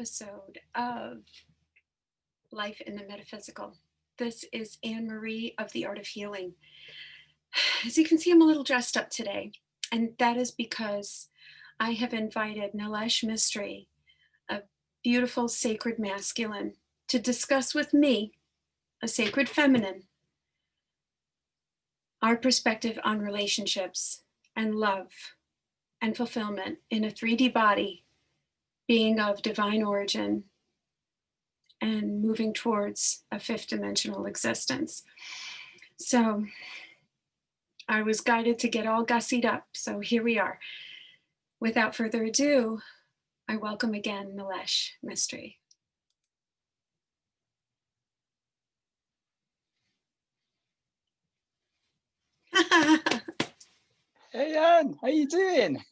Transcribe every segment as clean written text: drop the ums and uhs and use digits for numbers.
episode of Life in the Metaphysical. This is Anne Marie of the Art of Healing. As you can see, I'm a little dressed up today, and that is because I have invited Nilesh Mistry, a beautiful sacred masculine, to discuss with me, a sacred feminine, our perspective on relationships and love and fulfillment in a 3D body, being of divine origin and moving towards a fifth dimensional existence. So I was guided to get all gussied up. So here we are. Without further ado, I welcome again Nilesh Mistry. Hey Anne, how you doing?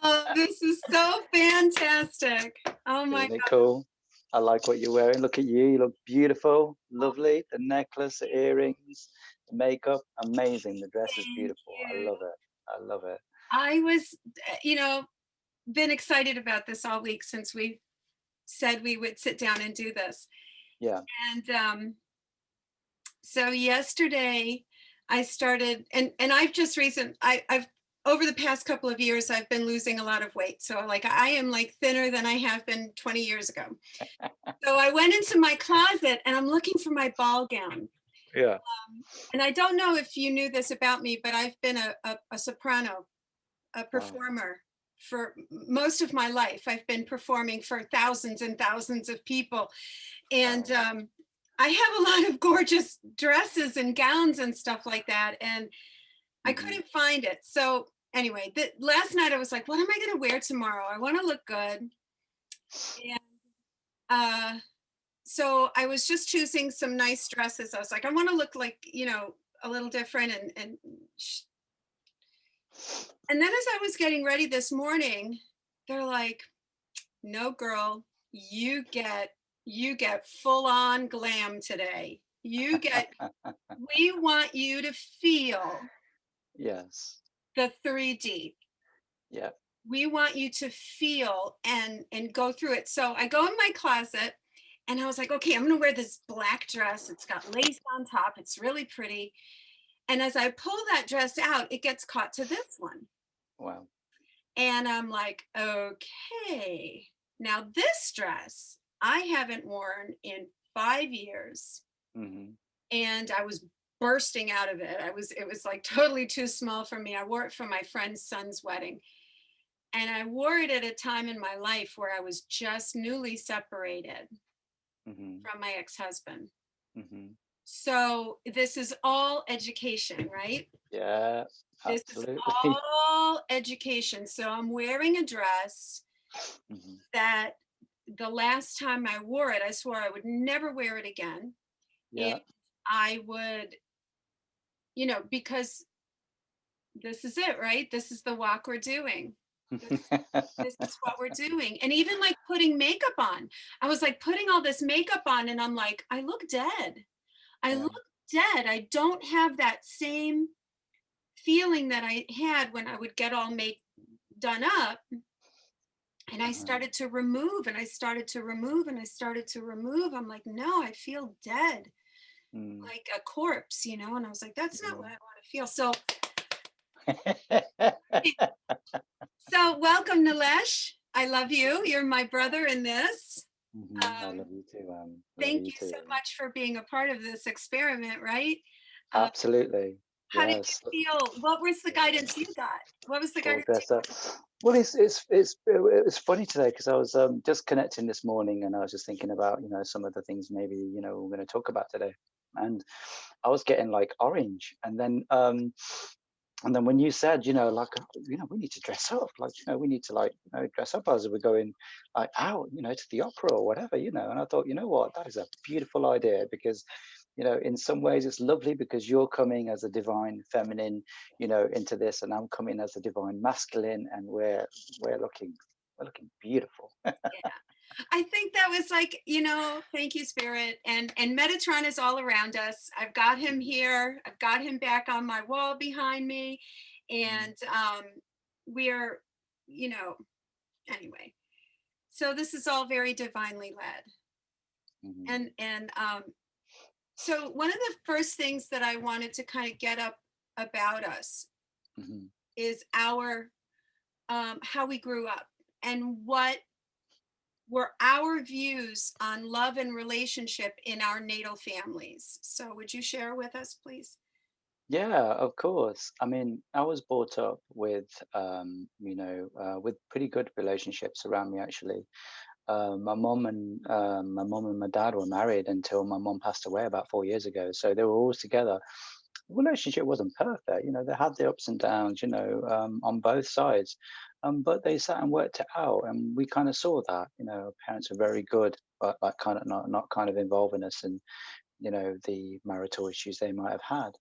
Oh, this is so fantastic. Oh my Isn't it God. cool? I like what you're wearing. Look at you. You look beautiful, lovely. The necklace, the earrings, the makeup, amazing. The dress is Thank beautiful. I you. love it. I love it. I was, been excited about this all week since we said we would sit down and do this. Yeah. And so yesterday I started, and I've just I've over the past couple of years, I've been losing a lot of weight. So like I am like thinner than I have been 20 years ago. So I went into my closet and I'm looking for my ball gown. Yeah. And I don't know if you knew this about me, but I've been a soprano, a performer for most of my life. I've been performing for thousands and thousands of people. And I have a lot of gorgeous dresses and gowns and stuff like that. And I couldn't find it. So anyway, last night I was like, what am I going to wear tomorrow? I want to look good. And so I was just choosing some nice dresses. I was like, I want to look like, a little different. And then as I was getting ready this morning, they're like, no, girl, you get full on glam today. We want you to feel the 3D. Yeah. We want you to feel and go through it. So I go in my closet and I was like, okay, I'm going to wear this black dress. It's got lace on top. It's really pretty. And as I pull that dress out, it gets caught to this one. Wow. And I'm like, okay, now this dress I haven't worn in 5 years. And I was bursting out of it. It was like totally too small for me. I wore it for my friend's son's wedding. And I wore it at a time in my life where I was just newly separated from my ex-husband. So this is all education, right? Yeah, This absolutely. is all education. So I'm wearing a dress that the last time I wore it, I swore I would never wear it again. Yeah. And I would, because this is it, right? This is the walk we're doing. This is what we're doing. And even like putting makeup on, I was like putting all this makeup on and I'm like, I look dead. I look dead. I don't have that same feeling that I had when I would get all done up. And I started to remove and I started to remove and I started to remove. I'm like, no, I feel dead, like a corpse, and I was like, that's not what I want to feel. So welcome, Nilesh. I love you. You're my brother in this. I love you too, Thank you so much for being a part of this experiment, right? Absolutely. How did you feel? What was the guidance you got? What was the guidance you got? Well, it's funny today because I was just connecting this morning and I was just thinking about some of the things maybe we're going to talk about today, and I was getting like orange, and then when you said we need to dress up, like we need to dress up as we're going like out to the opera or whatever, and I thought, what, that is a beautiful idea, because in some ways it's lovely because you're coming as a divine feminine, into this, and I'm coming as a divine masculine, and we're looking beautiful. Yeah. I think that was like, thank you, Spirit. And Metatron is all around us. I've got him here. I've got him back on my wall behind me. And we're, Anyway, so this is all very divinely led. Mhm, And so one of the first things that I wanted to kind of get up about us mhm. is our how we grew up and what were our views on love and relationship in our natal families. So would you share with us, please? Yeah, of course. I mean, I was brought up with, with pretty good relationships around me, actually. My mom and my dad were married until my mom passed away about 4 years ago. So they were always together. Relationship wasn't perfect. They had the ups and downs, on both sides. But they sat and worked it out, and we kind of saw that. Our parents are very good, but like kind of not kind of involving us in, the marital issues they might have had.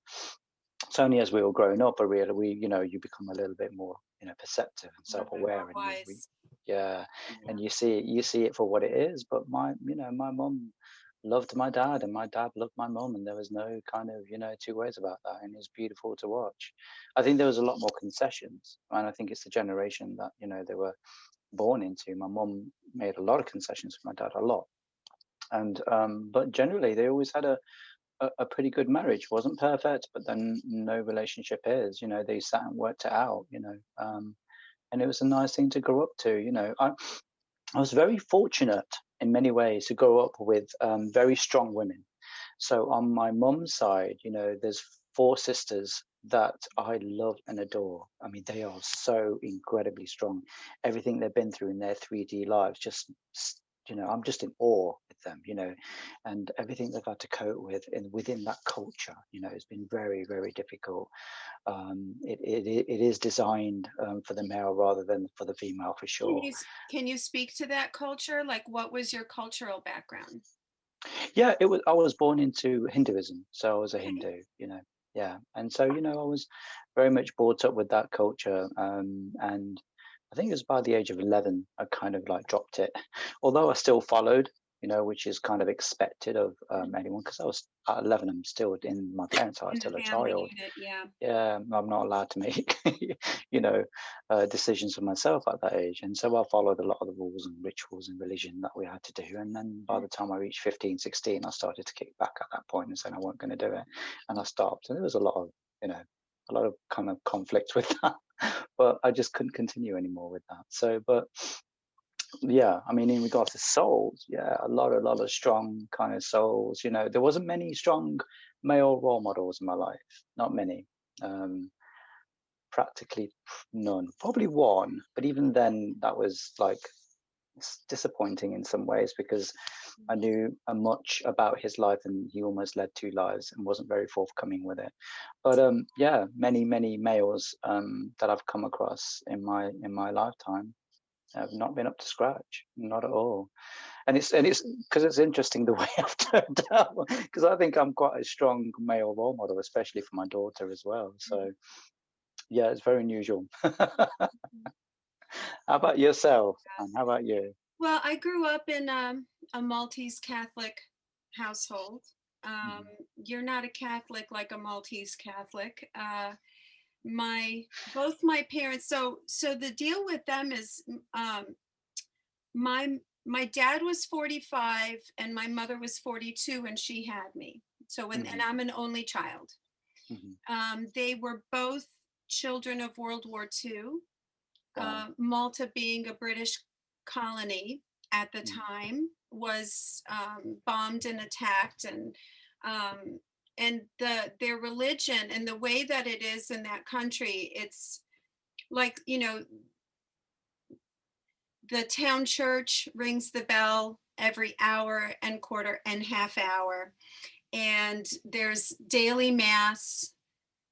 It's only as we were growing up, I realized you become a little bit more, perceptive and A little bit more self-aware, and wise. yeah, and Yeah. you see it for what it is. But my mom loved my dad, and my dad loved my mom, and there was no kind of, two ways about that, and it was beautiful to watch. I think there was a lot more concessions, and I think it's the generation that, they were born into. My mom made a lot of concessions for my dad, a lot, and but generally they always had a pretty good marriage. Wasn't perfect, but then no relationship is. They sat and worked it out. And it was a nice thing to grow up to. I was very fortunate in many ways to grow up with very strong women. So on my mum's side, there's four sisters that I love and adore. I mean, they are so incredibly strong. Everything they've been through in their 3D lives, I'm just in awe with them, and everything they've had to cope with within that culture, has been very, very difficult. It is designed for the male rather than for the female, for sure. Can you speak to that culture? Like, what was your cultural background? Yeah, it was. I was born into Hinduism, so I was a Okay. Hindu. Yeah, and so I was very much brought up with that culture, and I think it was by the age of 11 I kind of like dropped it, although I still followed, which is kind of expected of Mhm. anyone, because I was at 11, I'm still in my parents' house, In the still a family child. unit, yeah. Yeah, I'm not allowed to make, you know, decisions for myself at that age. And so I followed a lot of the rules and rituals and religion that we had to do. And then by Mm. the time I reached 15, 16, I started to kick back at that point and saying I wasn't going to do it. And I stopped. And there was a lot of kind of conflict with that. But I just couldn't continue anymore with that. So, but yeah, I mean, in regards to souls, yeah, a lot of strong kind of souls. There wasn't many strong male role models in my life, not many. Um, Practically none. Probably one, but even then, that was like disappointing in some ways because I knew much about his life and he almost led two lives and wasn't very forthcoming with it. But yeah, many males that I've come across in my lifetime have not been up to scratch, not at all. And it's because it's interesting the way I've turned out, because I think I'm quite a strong male role model, especially for my daughter as well. Mhm. So yeah, it's very unusual. How about yourself? And how about you? Well, I grew up in a Maltese Catholic household. Um, Mhm, you're not a Catholic like a Maltese Catholic. My both my parents. So the deal with them is my dad was 45 and my mother was 42 when she had me. And mhm, I'm an only child. mhm. They were both children of World War II. Wow. Malta, being a British colony at the Mm, time, was bombed and attacked, um, and their religion and the way that it is in that country, it's like, the town church rings the bell every hour and quarter and half hour, and there's daily mass,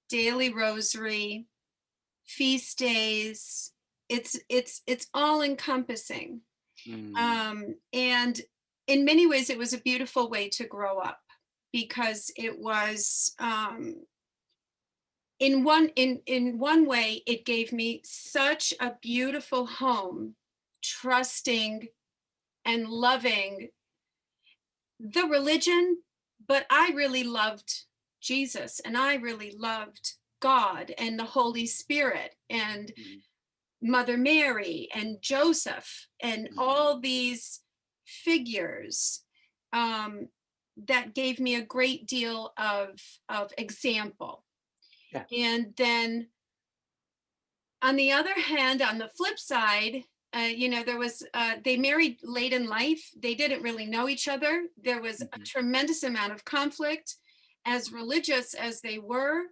daily rosary, feast days. It's all encompassing. mm, And in many ways, it was a beautiful way to grow up because it was in one way it gave me such a beautiful home, trusting and loving the religion, but I really loved Jesus and I really loved God and the Holy Spirit. And mm, Mother Mary and Joseph and Mhm. all these figures, um, that gave me a great deal of example. Yeah. And then on the other hand, on the flip side, there was they married late in life. They didn't really know each other. There was a Mhm. tremendous amount of conflict. As religious as they were,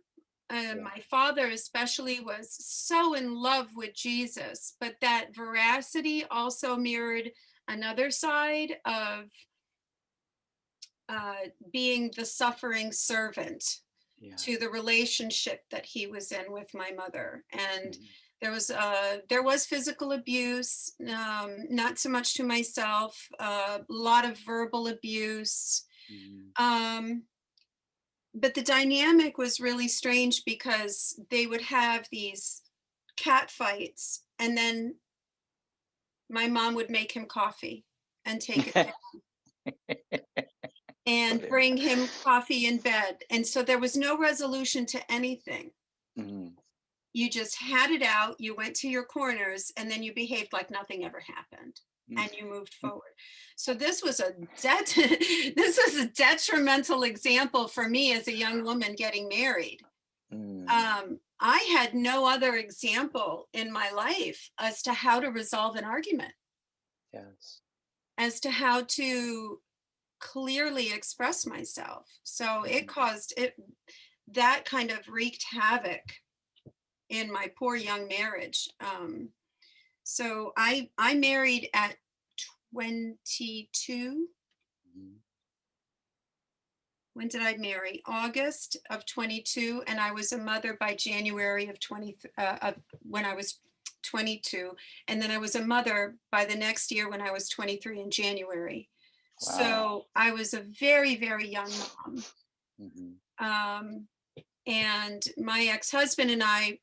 Yeah. my father especially was so in love with Jesus, but that veracity also mirrored another side of being the suffering servant Yeah. to the relationship that he was in with my mother. And Mhm. there was physical abuse, not so much to myself, a lot of verbal abuse. Mhm. um, but the dynamic was really strange because they would have these cat fights, and then my mom would make him coffee and take it and Brilliant. bring him coffee in bed. And so there was no resolution to anything. Mhm. You just had it out, you went to your corners, and then you behaved like nothing ever happened Mm. and you moved forward. So this was a detrimental example for me as a young woman getting married. Mm. I had no other example in my life as to how to resolve an argument, Yes. as to how to clearly express myself. So it Mhm. caused it that kind of wreaked havoc in my poor young marriage. So I married at 22. Mhm. When did I marry? August of 22, and I was a mother by January of 20, when I was 22, and then I was a mother by the next year when I was 23 in January. Wow. So I was a very, very young mom. Mhm. Um, and my ex-husband and I,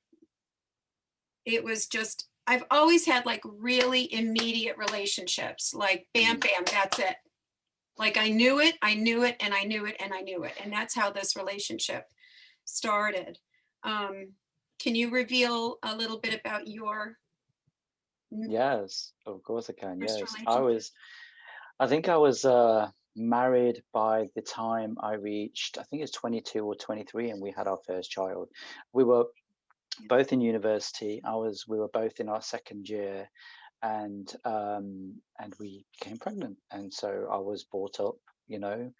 it was just, I've always had like really immediate relationships, like bam, Mm. bam, that's it. Like I knew it, I knew it, and I knew it, and I knew it. And that's how this relationship started. Um, can you reveal a little bit about your Yes, of course I can. first Yes. relationship? I think I was married by the time I reached, I think it's 22 or 23, and we had our first child. We were Yeah. both in university. We were both in our second year, and we became pregnant. And so I was brought up, you know,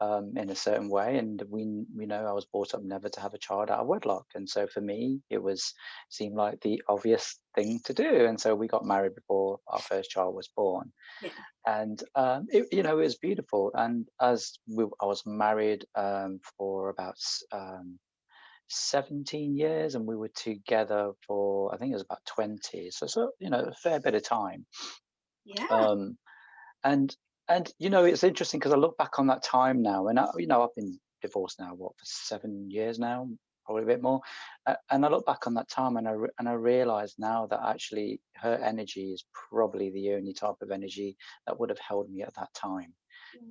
in a certain way, and we know I was brought up never to have a child out of wedlock. And so for me, it was seemed like the obvious thing to do. And so we got married before our first child was born, Yeah. and it was beautiful. And I was married for about 17 years, and we were together for, I think it was about 20, so a fair bit of time. Yeah. um and it's interesting because I look back on that time now, and I've been divorced now, what, for 7 years now, probably a bit more. And I look back on that time, and I realize now that actually her energy is probably the only type of energy that would have held me at that time.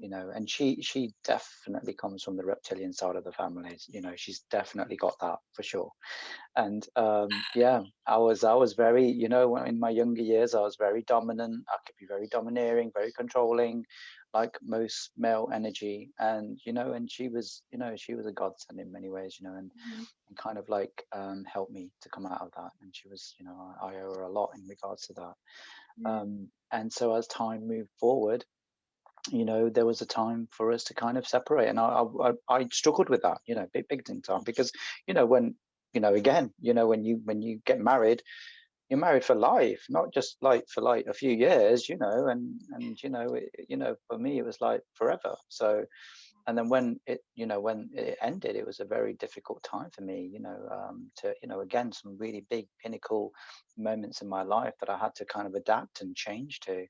And she definitely comes from the reptilian side of the family. She's definitely got that for sure. And yeah, I was very, in my younger years, I was very dominant. I could be very domineering, very controlling, like most male energy. And she was a godsend in many ways, Mhm. and kind of like helped me to come out of that. And she was, I owe her a lot in regards to that. Yeah. And so as time moved forward, there was a time for us to kind of separate, and I struggled with that, big time, because when again, when you get married, you're married for life, not just like for like a few years, and for me it was like forever. So, and then when it ended, it was a very difficult time for me, to again, some really big pinnacle moments in my life that I had to kind of adapt and change to.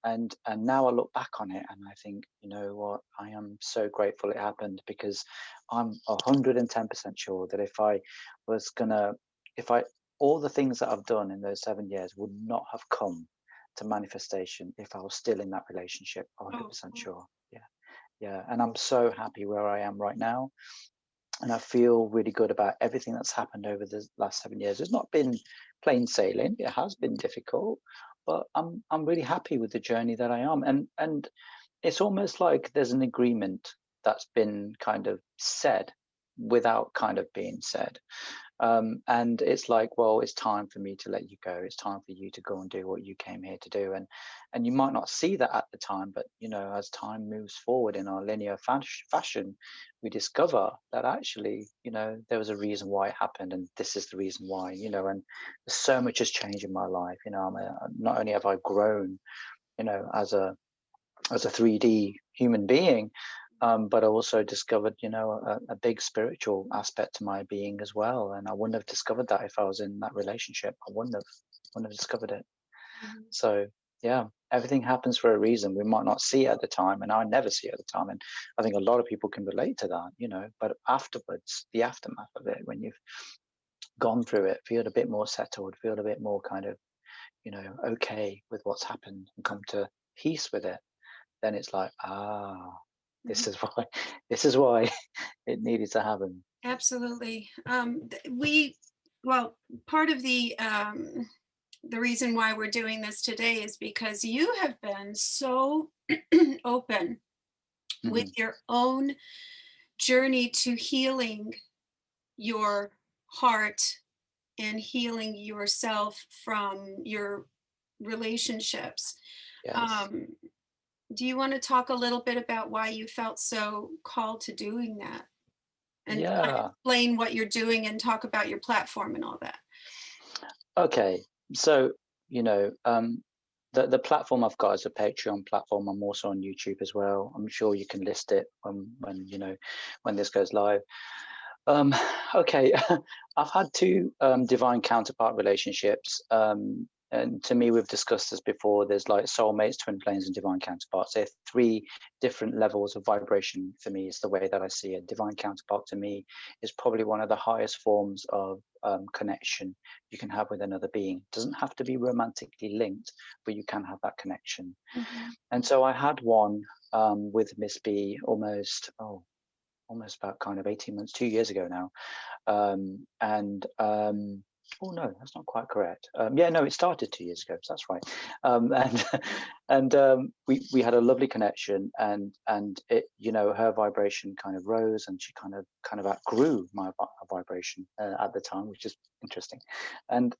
And now I look back on it and I think, you know what, I am so grateful it happened, because I'm 110% sure that was gonna if I all the things that I've done in those 7 years would not have come to manifestation if I was still in that relationship. Oh, 100% sure. Yeah. Yeah. And I'm so happy where I am right now. and I feel really good about everything that's happened over the last 7 years. It's not been plain sailing. It has been difficult, but I'm really happy with the journey that I am. And it's almost like there's an agreement that's been kind of said without kind of being said. And it's like, well, it's time for me to let you go. It's time for you to go and do what you came here to do. And you might not see that at the time, but as time moves forward in our linear fashion, we discover that actually, there was a reason why it happened, and this is the reason why. And so much has changed in my life. Not only have I grown, as a 3D human being, but I also discovered, a big spiritual aspect to my being as well. And I wouldn't have discovered that if I was in that relationship. I wouldn't have discovered it. Mhm. So yeah, everything happens for a reason. We might not see it at the time, and I never see it at the time. And I think a lot of people can relate to that, but afterwards, the aftermath of it, when you've gone through it, feel a bit more settled, feel a bit more kind of, okay with what's happened and come to peace with it, then it's like, Mhm. this is why this is why it needed to happen. Absolutely. Well, part of the reason why we're doing this today is because you have been so open with Mhm. your own journey to healing your heart and healing yourself from your relationships. Yes. Um, do you want to talk a little bit about why you felt so called to doing that and kind of Yeah. explain what you're doing and talk about your platform and all that? Okay. So, the platform I've got is a Patreon platform. I'm also on YouTube as well. I'm sure you can list it when this goes live. Um, okay, I've had two divine counterpart relationships. And to me, we've discussed this before. There's like soulmates, twin flames, and divine counterparts. They're three different levels of vibration for me, is the way that I see it. Divine counterpart to me is probably one of the highest forms of connection you can have with another being. It doesn't have to be romantically linked, but you can have that connection. Mhm. And so I had one with Miss B almost about kind of 18 months, 2 years ago now. And oh no, that's not quite correct. Yeah, no, it started 2 years ago, so that's right. And we had a lovely connection, and it, her vibration kind of rose, and she kind of outgrew my vibration at the time, which is interesting. And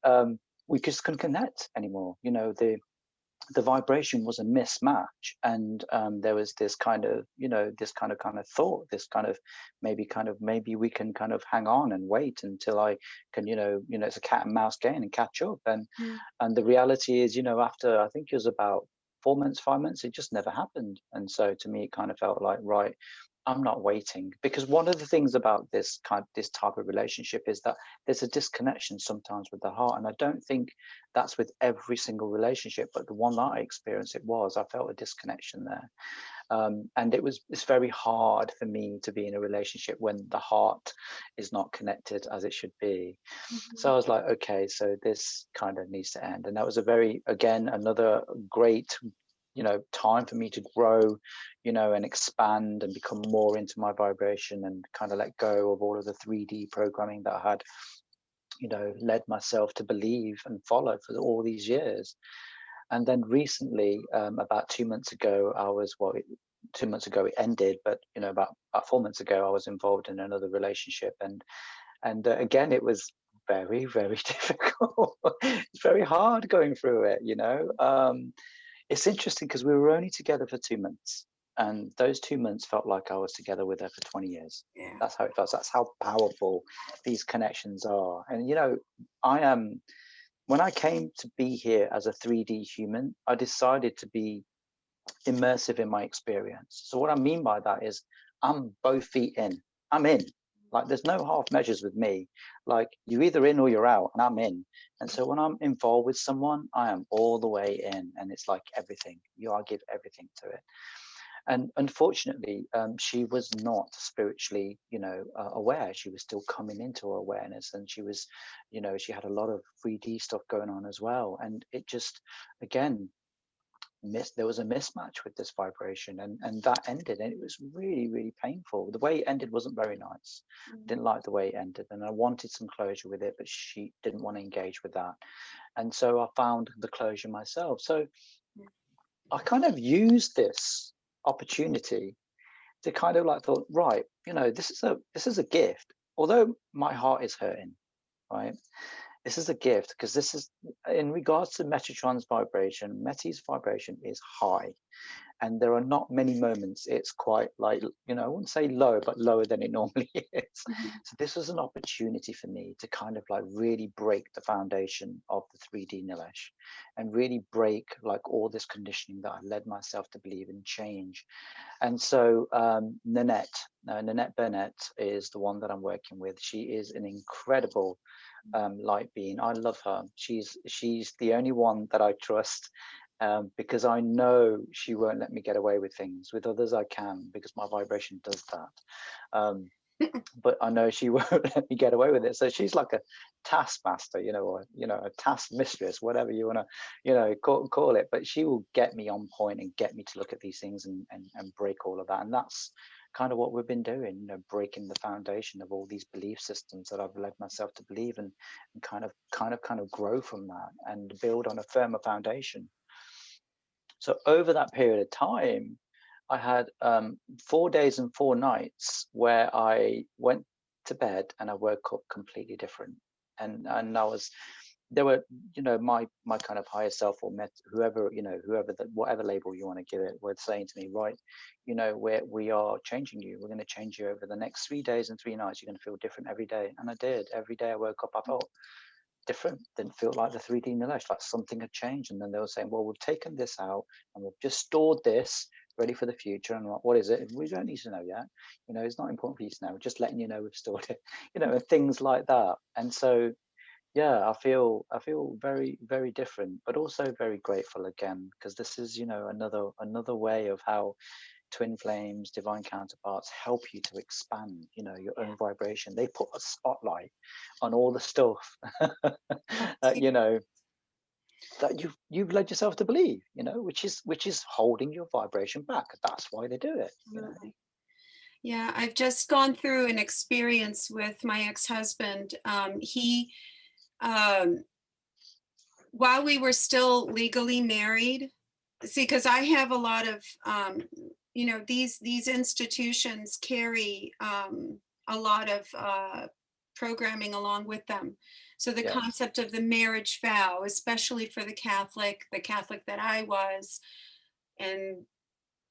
we just couldn't connect anymore. The vibration was a mismatch, and there was this kind of thought, this maybe we can kind of hang on and wait until I can, it's a cat and mouse game and catch up. Mm. And the reality is, after I think it was about 4 months, 5 months, it just never happened. And so to me, it kind of felt like, right, I'm not waiting, because one of the things about this type of relationship is that there's a disconnection sometimes with the heart. And I don't think that's with every single relationship, but the one that I experienced, I felt a disconnection there. And it's very hard for me to be in a relationship when the heart is not connected as it should be. So Mhm. I was like, okay, so this kind of needs to end. And that was again, another great, time for me to grow, and expand and become more into my vibration, and kind of let go of all of the 3D programming that I had, led myself to believe and follow for all these years. And then recently, about 2 months ago, 2 months ago it ended, but about 4 months ago, I was involved in another relationship, and again, it was very, very difficult. It's very hard going through it. It's interesting because we were only together for 2 months, and those 2 months felt like I was together with her for 20 years. Yeah. That's how it felt. That's how powerful these connections are. And I am when I came to be here as a 3D human, I decided to be immersive in my experience. So what I mean by that is I'm both feet in. I'm in. Like there's no half measures with me. Like you're either in or you're out, and I'm in. And so when I'm involved with someone, I am all the way in, and it's like everything. I give everything to it. And unfortunately, she was not spiritually, aware. She was still coming into her awareness, and she had a lot of 3D stuff going on as well. And it just, again, there was a mismatch with this vibration, and that ended, and it was really, really painful. The way it ended wasn't very nice. I Mm. didn't like the way it ended, and I wanted some closure with it, but she didn't want to engage with that. And so I found the closure myself. So Mm. I kind of used this opportunity to kind of like thought, right, this is a gift. Although my heart is hurting, right? This is a gift because this is in regards to Metatron's vibration. Meti's vibration is high, and there are not many moments it's quite like, I wouldn't say low, but lower than it normally is. Mhm. So this was an opportunity for me to kind of like really break the foundation of the 3D Nilesh, and really break like all this conditioning that I led myself to believe and change. And so Nanette Bennett is the one that I'm working with. She is an incredible light being. I love her. She's the only one that I trust, because I know she won't let me get away with things. With others, I can because my vibration does that. Um, but I know she won't let me get away with it. So she's like a taskmaster, or a task mistress, whatever you want to, call it. But she will get me on point and get me to look at these things and break all of that. And that's kind of what we've been doing, breaking the foundation of all these belief systems that I've led myself to believe, and kind of grow from that and build on a firmer foundation. So over that period of time, I had 4 days and 4 nights where I went to bed and I woke up completely different. And I was there were my kind of higher self, or whoever, whatever label you want to give it, were saying to me, right, we are changing you. We're going to change you over the next 3 days and 3 nights. You're going to feel different every day. And I did. Every day I woke up, I felt different. Didn't feel like the 3D Nilesh, like something had changed. And then they were saying, well, we've taken this out and we've just stored this ready for the future. And I'm like, what is it? We don't need to know yet. It's not important for you to know. We're just letting you know we've stored it, and things like that. And so, yeah, I feel very, very different, but also very grateful again, because this is, another way of how twin flames, divine counterparts help you to expand, your Yeah. own vibration. They put a spotlight on all the stuff that, Absolutely. that you've led yourself to believe, which is holding your vibration back. That's why they do it. Yeah, I've just gone through an experience with my ex-husband. He, um, while we were still legally married, see, because I have a lot of, these institutions carry a lot of programming along with them. So the Yes. concept of the marriage vow, especially for the Catholic that I was, and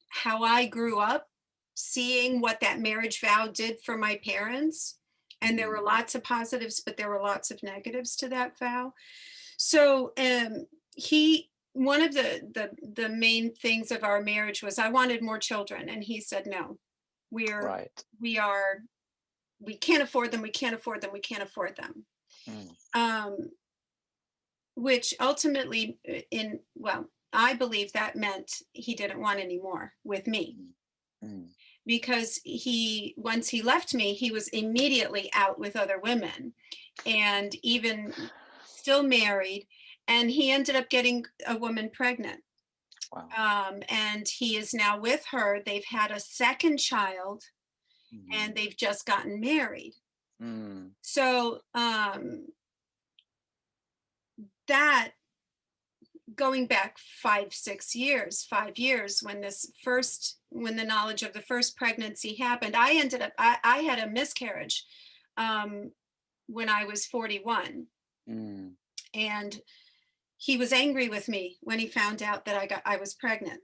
how I grew up seeing what that marriage vow did for my parents. And there were Mm, lots of positives, but there were lots of negatives to that vow. So he one of the main things of our marriage was I wanted more children, and he said no. We're right. we are we can't afford them. We can't afford them. We can't afford them. Mm, Um, which ultimately, I believe that meant he didn't want any more with me, mm, mm, because once he left me, he was immediately out with other women, and even still married, and he ended up getting a woman pregnant. wow. And he is now with her. They've had a second child, and Mm, they've just gotten married. mm, So that going back 5 6 years 5 years, when the knowledge of the first pregnancy happened, I had a miscarriage um, when I was 41, mm, and he was angry with me when he found out that I was pregnant.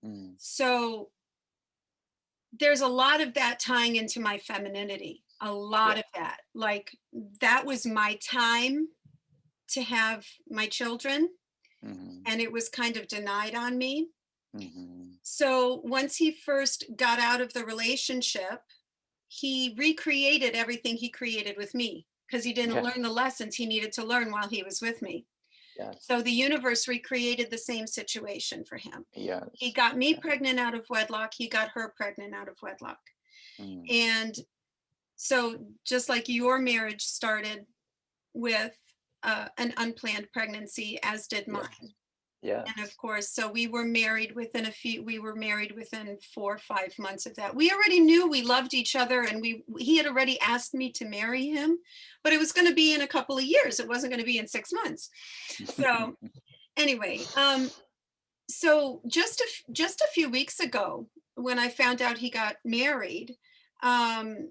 mm, So there's a lot of that tying into my femininity, a lot yeah. of that. Like, that was my time to have my children, Mm, and it was kind of denied on me. mm, So once he first got out of the relationship, he recreated everything he created with me, because he didn't yeah. learn the lessons he needed to learn while he was with me. Yes. So the universe recreated the same situation for him. He Yes. got me Yeah. pregnant out of wedlock, he got her pregnant out of wedlock. Mm, And so, just like your marriage started with an unplanned pregnancy, as did yes. mine. And of Yes. course, so we were married within 4 or 5 months of that. We already knew we loved each other, and he had already asked me to marry him, but it was going to be in a couple of years. It wasn't going to be in 6 months. So anyway, so just a few weeks ago, when I found out he got married, um,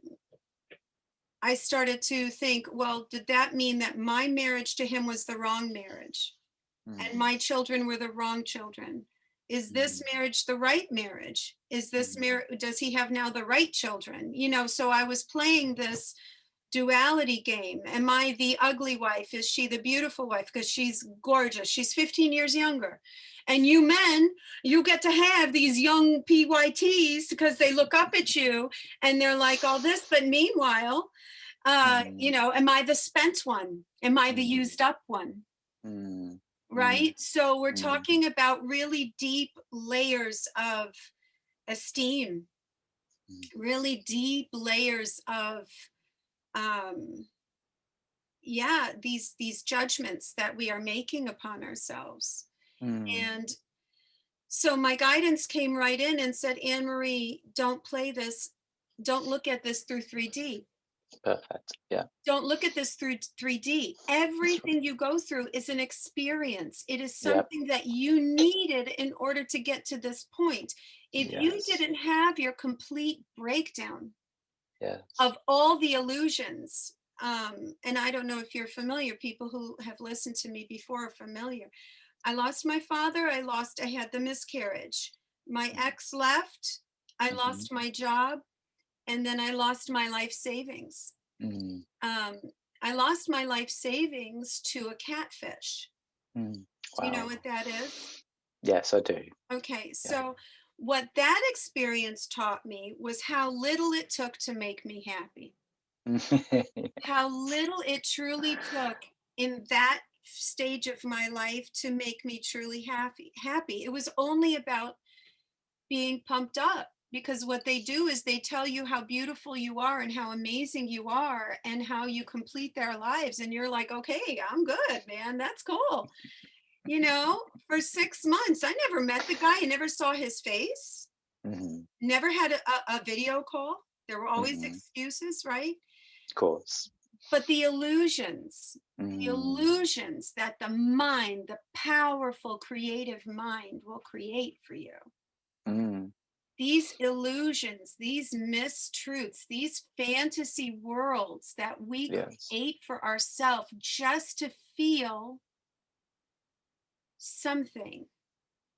I started to think, well, did that mean that my marriage to him was the wrong marriage? And Mm, my children were the wrong children? Is this mm, marriage the right marriage? Is this mm, marriage, does he have now the right children? So I was playing this duality game. Am I the ugly wife? Is she the beautiful wife? Because she's gorgeous. She's 15 years younger. And you men, you get to have these young PYTs because they look up at you and they're like all this. But meanwhile, mm, am I the spent one? Am I the mm, used up one? mm, mm, Right? So we're mm, talking about really deep layers of esteem, mm, really deep layers of um yeah, these judgments that we are making upon ourselves. mm. And so my guidance came right in and said, Anne Marie, don't play this, don't look at this through 3D. Perfect. Yeah. Don't look at this through 3D. That's right. Everything you go through is an experience. It is Yep. something that you needed in order to get to this point. If you Yes. didn't have your complete breakdown Yes. of all the illusions, and I don't know if you're familiar, people who have listened to me before are familiar. I lost my father, I had the miscarriage. My Mm, ex left, I mhm, lost my job, and then I lost my life savings. mm, um, I lost my life savings to a catfish. mm. Do you know Wow. what that is? Yes, I do. Okay, Yeah. so what that experience taught me was how little it took to make me happy. How little it truly took in that stage of my life to make me truly happy. It was only about being pumped up, because what they do is they tell you how beautiful you are and how amazing you are and how you complete their lives, and you're like, okay, I'm good, man, that's cool. For 6 months I never met the guy, I never saw his face, Mhm, never had a video call. There were always mhm. excuses, right? Of course. But the Mm, illusions that the mind, the powerful creative mind, will create for you, mm. these illusions, these mistruths, these fantasy worlds that we Yes. create for ourselves just to feel something.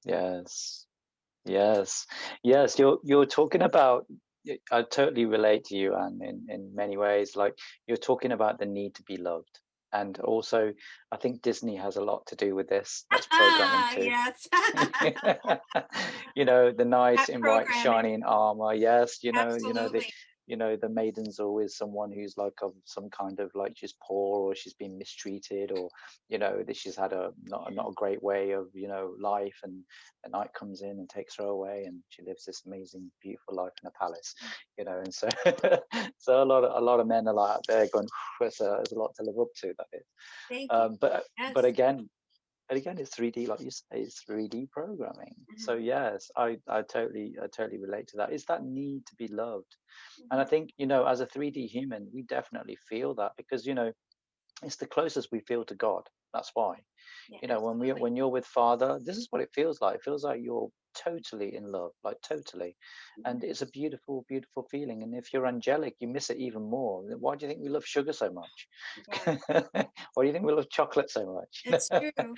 Yes. Yes. Yes. You're talking about. I totally relate to you, Anne, in many ways. Like you're talking about the need to be loved, and also I think Disney has a lot to do with this. That's programming too. Yes. The knight That in white programming. shining armor. Yes, the Absolutely. the maiden's always someone who's like of some kind of like she's poor or she's been mistreated or that she's had a not a great way of life, and the knight comes in and takes her away and she lives this amazing beautiful life in a palace, and so so a lot of men are like out there going, there's a lot to live up to, that is. Thank you. But Yes. again, it's 3D, like you say, it's 3D programming. So Mhm, yes, I totally relate to that. It's that need to be loved. And I mhm. think, as a 3D human, we definitely feel that because, it's the closest we feel to God. That's why. Yeah, When absolutely. you're with Father, this is what it feels like. It feels like you're totally in love, like totally. Mhm. And it's a beautiful, beautiful feeling. And if you're angelic, you miss it even more. Why do you think we love sugar so much? Right. Why do you think we love chocolate so much? It's true.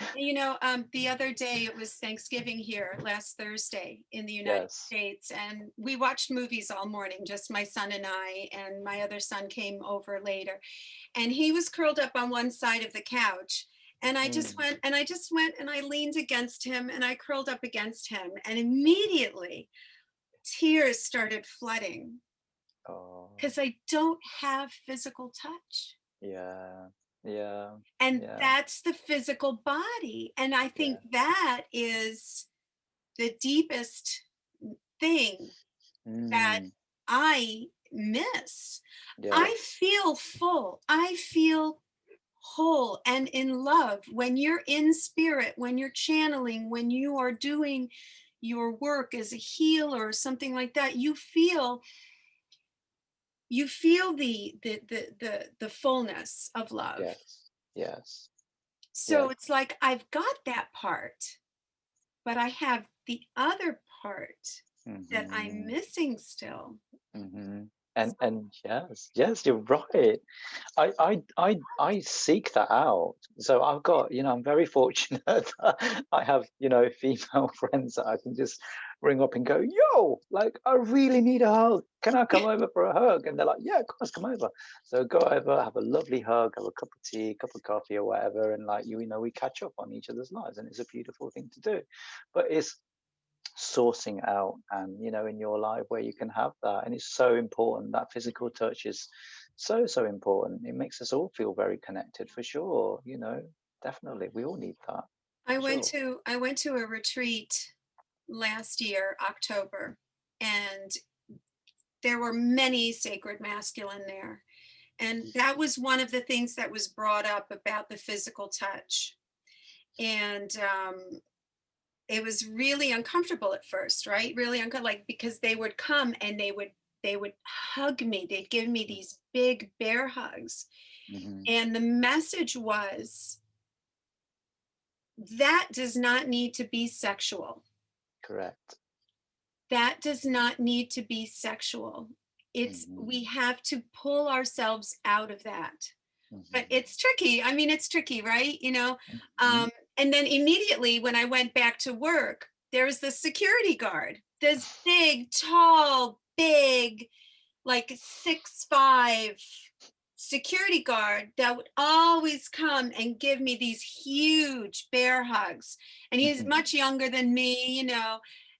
The other day it was Thanksgiving here last Thursday in the United Yes. States, and we watched movies all morning, just my son and I, and my other son came over later, and he was curled up on one side of the couch. And Mm. I just went and I leaned against him and I curled up against him, and immediately tears started flooding Oh, because I don't have physical touch. yeah. Yeah. And Yeah. that's the physical body. And I think Yeah. that is the deepest thing that Mm. I miss. I Yes. feel full. I feel whole and in love, when you're in spirit, when you're channeling, when you are doing your work as a healer or something like that, you feel the fullness of love. Yes. Yes. So Yes. it's like I've got that part, but I have the other part that I'm Hmm. missing still. Hmm. So And yes, yes, you're right. I seek that out. So I've got, I'm very fortunate that I have, female friends that I can just ring up and go, yo, like I really need a hug. Can I come over for a hug? And they're like, yeah, of course, come over. So go over, have a lovely hug, have a cup of tea, cup of coffee or whatever, and like we catch up on each other's lives, and it's a beautiful thing to do. But it's sourcing out, and in your life where you can have that, and it's so important. That physical touch is so important. It makes us all feel very connected, for sure. Definitely we all need that, I for went sure. to I went to a retreat last year, October, and there were many sacred masculine there. And that was one of the things that was brought up about the physical touch. And it was really uncomfortable at first, right? Really uncomfortable, like because they would come and they would hug me. They'd give me these big bear hugs. Hmm. And the message was that does not need to be sexual. Correct. That does not need to be sexual. It's Hmm. we have to pull ourselves out of that. But Hmm. it's tricky. I mean, it's tricky, right? Hmm. And then immediately when I went back to work, there was this security guard, this big, tall, big, like 6'5" security guard that would always come and give me these huge bear hugs. And he's Hmm. much younger than me.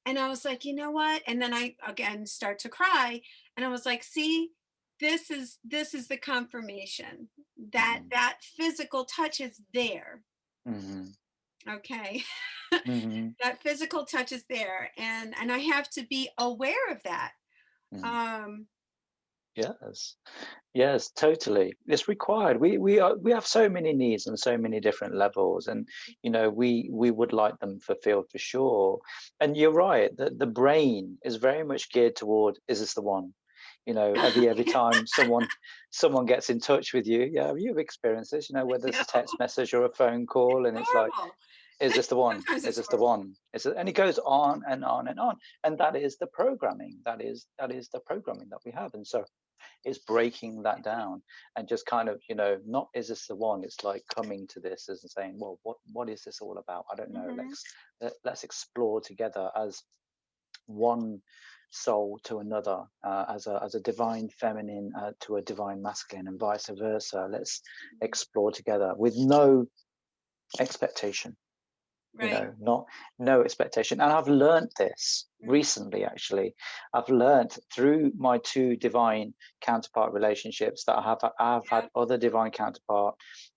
And I was like, you know what? And then I again start to cry. And I was like, see, this is the confirmation that Hmm. that physical touch is there. Hmm. Okay. Hmm. That physical touch is there. And I have to be aware of that. Hmm. Um, Yes. Yes, totally. It's required. We have so many needs on so many different levels, and we would like them fulfilled, for sure. And you're right that the brain is very much geared toward, is this the one? Every time someone gets in touch with you, yeah, you've experienced this, whether it's no, a text message or a phone call, and it's like, horrible. is this the one? Sometimes Is it's this the horrible. one? And it goes on and on and on. And that is the programming. That is the programming that we have. And so it's breaking that down and just kind of, not is this the one, it's like coming to this as saying, well, what is this all about? I don't know. Mhm. Let's explore together as one soul to another, as a divine feminine to a divine masculine, and vice versa. Let's explore together with no expectation, Right. not no expectation. And I've learned this Mhm. recently, actually. I've learned through my two divine counterpart relationships that I've had Yeah. other divine counterpart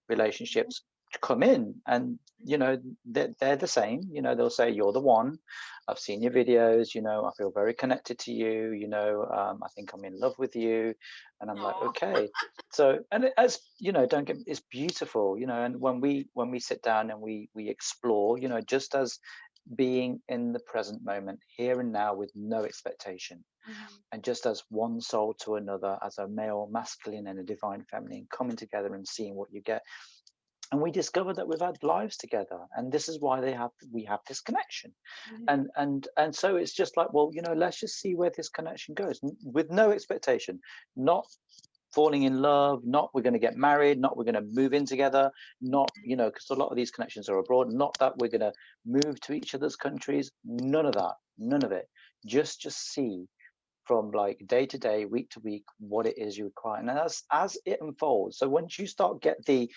relationships come in, and they're the same. They'll say, you're the one, I've seen your videos, I feel very connected to you, I think I'm in love with you. And I'm like, Aw. okay. So, and as don't get, it's beautiful, and when we sit down and we explore, just as being in the present moment, here and now, with no expectation, Mhm. and just as one soul to another, as a male masculine and a divine feminine coming together and seeing what you get. And we discover that we've had lives together, and this is why we have this connection. Mhm. And so it's just like, well, let's just see where this connection goes, with no expectation, not falling in love, not we're going to get married, not we're going to move in together, not, because a lot of these connections are abroad, not that we're going to move to each other's countries, none of that, none of it. Just see from like day to day, week to week, what it is you require. And as it unfolds, so once you start get the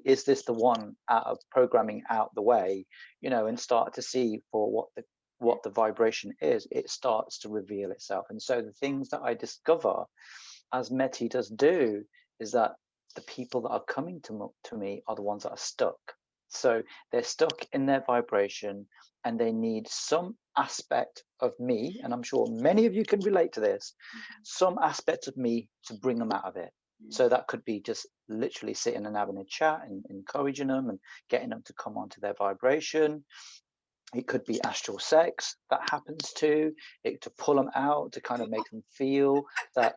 is this the one out of programming out the way, and start to see for what the vibration is, it starts to reveal itself. And so the things that I discover, as Meti does do, is that the people that are coming to me are the ones that are stuck. So they're stuck in their vibration, and they need some aspect of me, and I'm sure many of you can relate to this, Mhm. some aspect of me to bring them out of it. Mhm. So that could be just literally sitting and having a chat and encouraging them and getting them to come onto their vibration. It could be astral sex that happens too. It to pull them out to kind of make them feel that,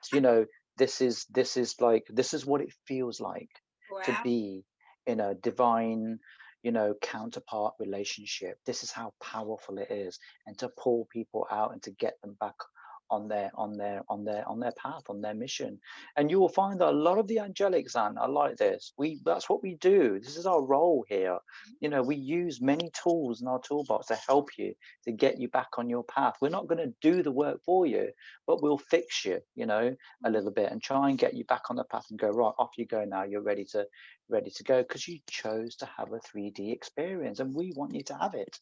this is what it feels like to Wow. be in a divine, counterpart relationship. This is how powerful it is, and to pull people out and to get them back on their path, on their mission. And you will find that a lot of the angelics are like this. That's what we do. This is our role here. We use many tools in our toolbox to help you, to get you back on your path. We're not going to do the work for you, but we'll fix you, a Mhm. little bit, and try and get you back on the path and go, right, off you go now. You're ready to go, because you chose to have a 3D experience, and we want you to have it,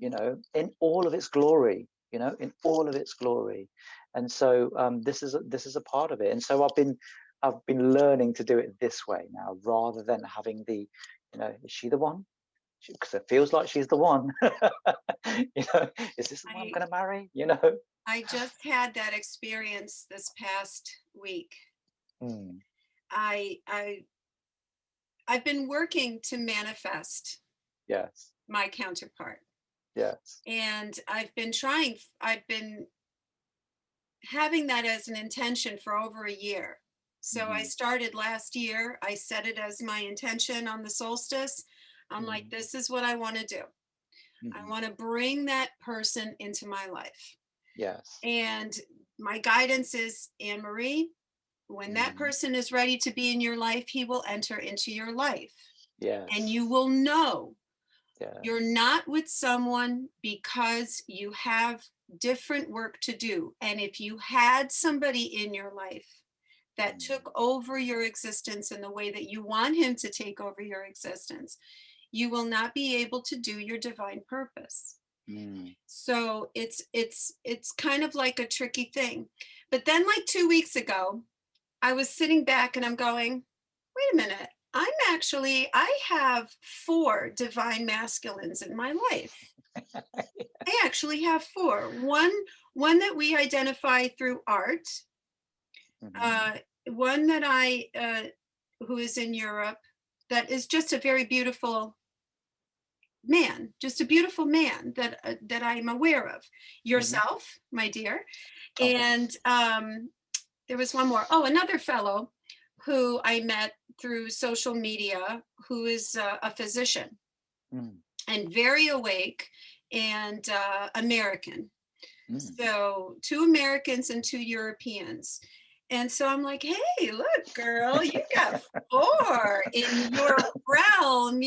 Mhm. in all of its glory, in all of its glory. And so, this is a part of it. And so I've been learning to do it this way now, rather than having is she the one? Because it feels like she's the one. you know, is this the one I'm I going to marry? You know. I just had that experience this past week. Mm, I I've been working to manifest yes, my counterpart. yes. And I've been having that as an intention for over a year. So I Hmm. started last year. I set it as my intention on the solstice. I'm like, Hmm. this is what I want to do. I Hmm. want to bring that person into my life. Yes. And my guidance is, Anne Marie, when that Hmm. person is ready to be in your life, he will enter into your life. And Yes. you will know you're Yes. not with someone because you have different work to do. And if you had somebody in your life that took Mm, over your existence in the way that you want him to take over your existence, you will not be able to do your divine purpose. mm, So it's kind of like a tricky thing. But then like 2 weeks ago, I was sitting back and I'm going, wait a minute. I have 4 divine masculines in my life. I actually have 4. One that we identify through art, mhm, uh, one that who is in Europe, that is just a very beautiful man, just a beautiful man that I'm aware of. mhm. Yourself, my dear, Oh. and there was one more. Oh, another fellow who I met through social media, who is a physician Mm, and very awake and American. mm. So 2 Americans and 2 Europeans. And so I'm like, hey, look, girl, you got 4 in your realm.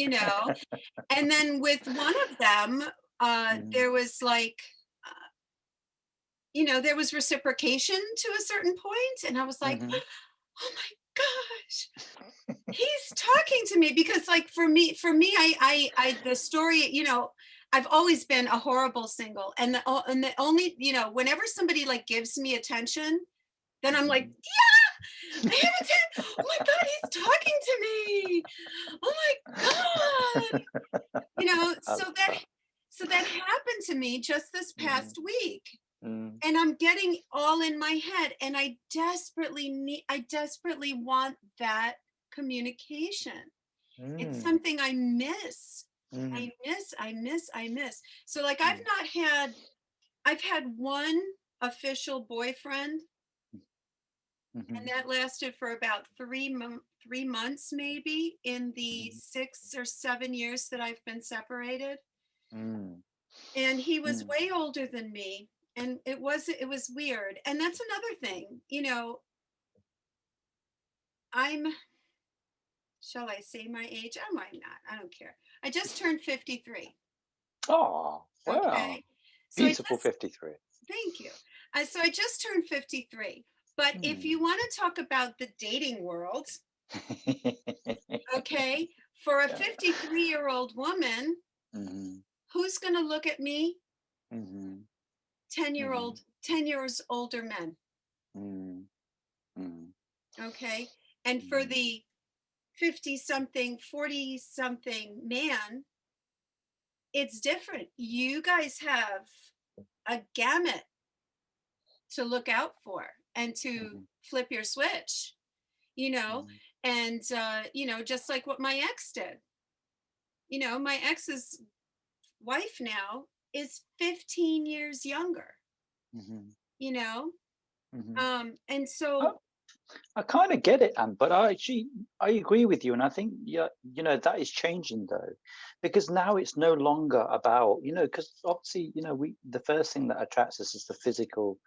And then with one of them, Mm, there was like, uh, there was reciprocation to a certain point, and I was like, mhm, oh my gosh, he's talking to me. Because like for me, the story, I've always been a horrible single, and the only, whenever somebody like gives me attention, then I'm like, mhm. I have oh my god, he's talking to me, oh my god, I love that. so that happened to me just this Mm, past week. mm, And I'm getting all in my head, and I desperately want that communication. It's mm, something I miss. mm, I miss. So like mm, I've had one official boyfriend, and mhm, that lasted for about 3 months maybe in the mhm, 6 or 7 years that I've been separated. mm, And he was mm, way older than me, and it was weird. And that's another thing, I'm shall I say my age? I might not. I don't care. I just turned 53. Oh, wow. Okay. So I Beautiful just 53. Thank you. So I just turned 53. But if you Mm. want to talk about the dating world, okay, for a Yeah. 53-year-old woman, Mhm, who's going to look at me? mhm, 10 mhm, 10 years older men. mm, mm, Okay. And for mm, the 50 something, 40 something man, it's different. You guys have a gamut to look out for and to mhm, flip your switch. you know, mm, and just like what my ex did. My ex's wife now is 15 years younger, mhm, you know? mhm. And I, so I kind of get it, Anne, but I agree with you, and I think yeah, that is changing though, because now it's no longer about because obviously we the first thing that attracts us is the physical,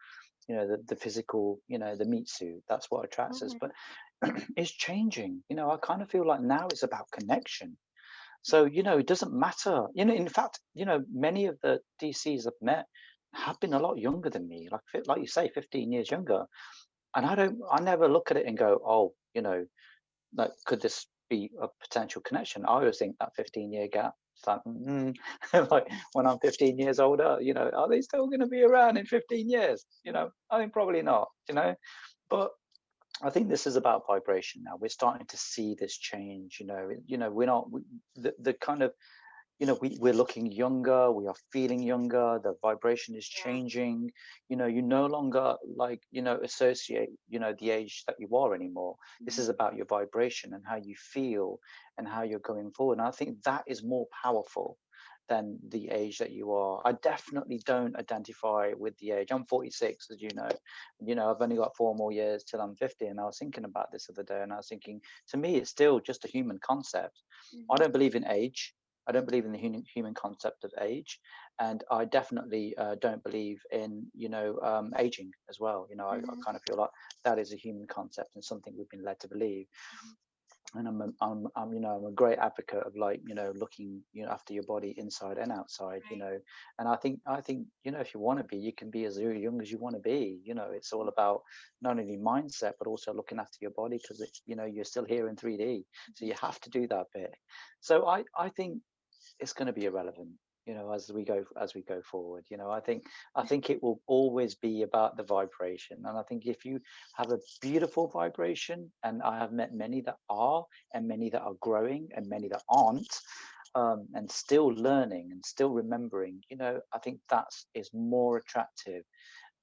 the physical, the meat suit. That's what attracts us, but mhm, it's changing. I kind of feel like now it's about connection. So, it doesn't matter. In fact, many of the DCs I've met have been a lot younger than me, like you say, 15 years younger. And I never look at it and go, oh, like, could this be a potential connection? I always think that 15-year gap. It's like, like when I'm 15 years older, are they still going to be around in 15 years? I think probably not, but I think this is about vibration now. We're starting to see this change. We're not the kind of we're looking younger, we are feeling younger, the vibration is yeah. changing. You no longer like associate the age that you are anymore. This is Mhm, about your vibration and how you feel and how you're going forward, and I think that is more powerful than the age that you are. I definitely don't identify with the age. I'm 46, as you know. I've only got 4 more years till I'm 50, and I was thinking about this the other day, and I was thinking, to me it's still just a human concept. I mhm, don't believe in age. I don't believe in the human concept of age, and I definitely don't believe in aging as well. I mhm, kind of feel like that is a human concept and something we've been led to believe. mhm. And I'm a great advocate of like looking after your body inside and outside. Right. And I think if you want to be, you can be as young as you want to be. It's all about not only mindset but also looking after your body, because you're still here in 3D, so Mhm. you have to do that bit. So I think it's going to be irrelevant as we go forward. I think it will always be about the vibration, and I think if you have a beautiful vibration, and I have met many that are, and many that are growing, and many that aren't, and still learning and still remembering, I think that's is more attractive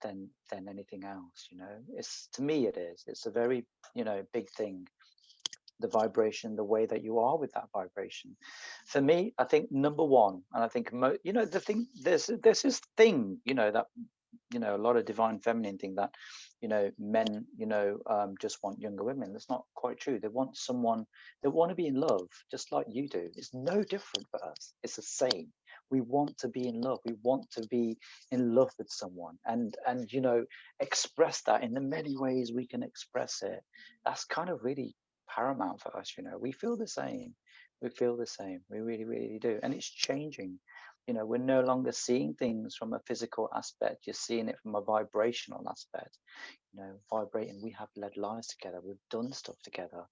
than anything else. It's, to me, it's a very big thing, the vibration, the way that you are with that vibration. For me, I think number one, and I think the thing, there's this thing, that a lot of divine feminine think that men just want younger women. That's not quite true. They want someone, they want to be in love just like you do. It's no different for us, it's the same. We want to be in love, we want to be in love with someone, and express that in the many ways we can express it. That's kind of really paramount for us. We feel the same, we really, really do, and it's changing. We're no longer seeing things from a physical aspect, you're seeing it from a vibrational aspect. Vibrating, we have led lives together, we've done stuff together.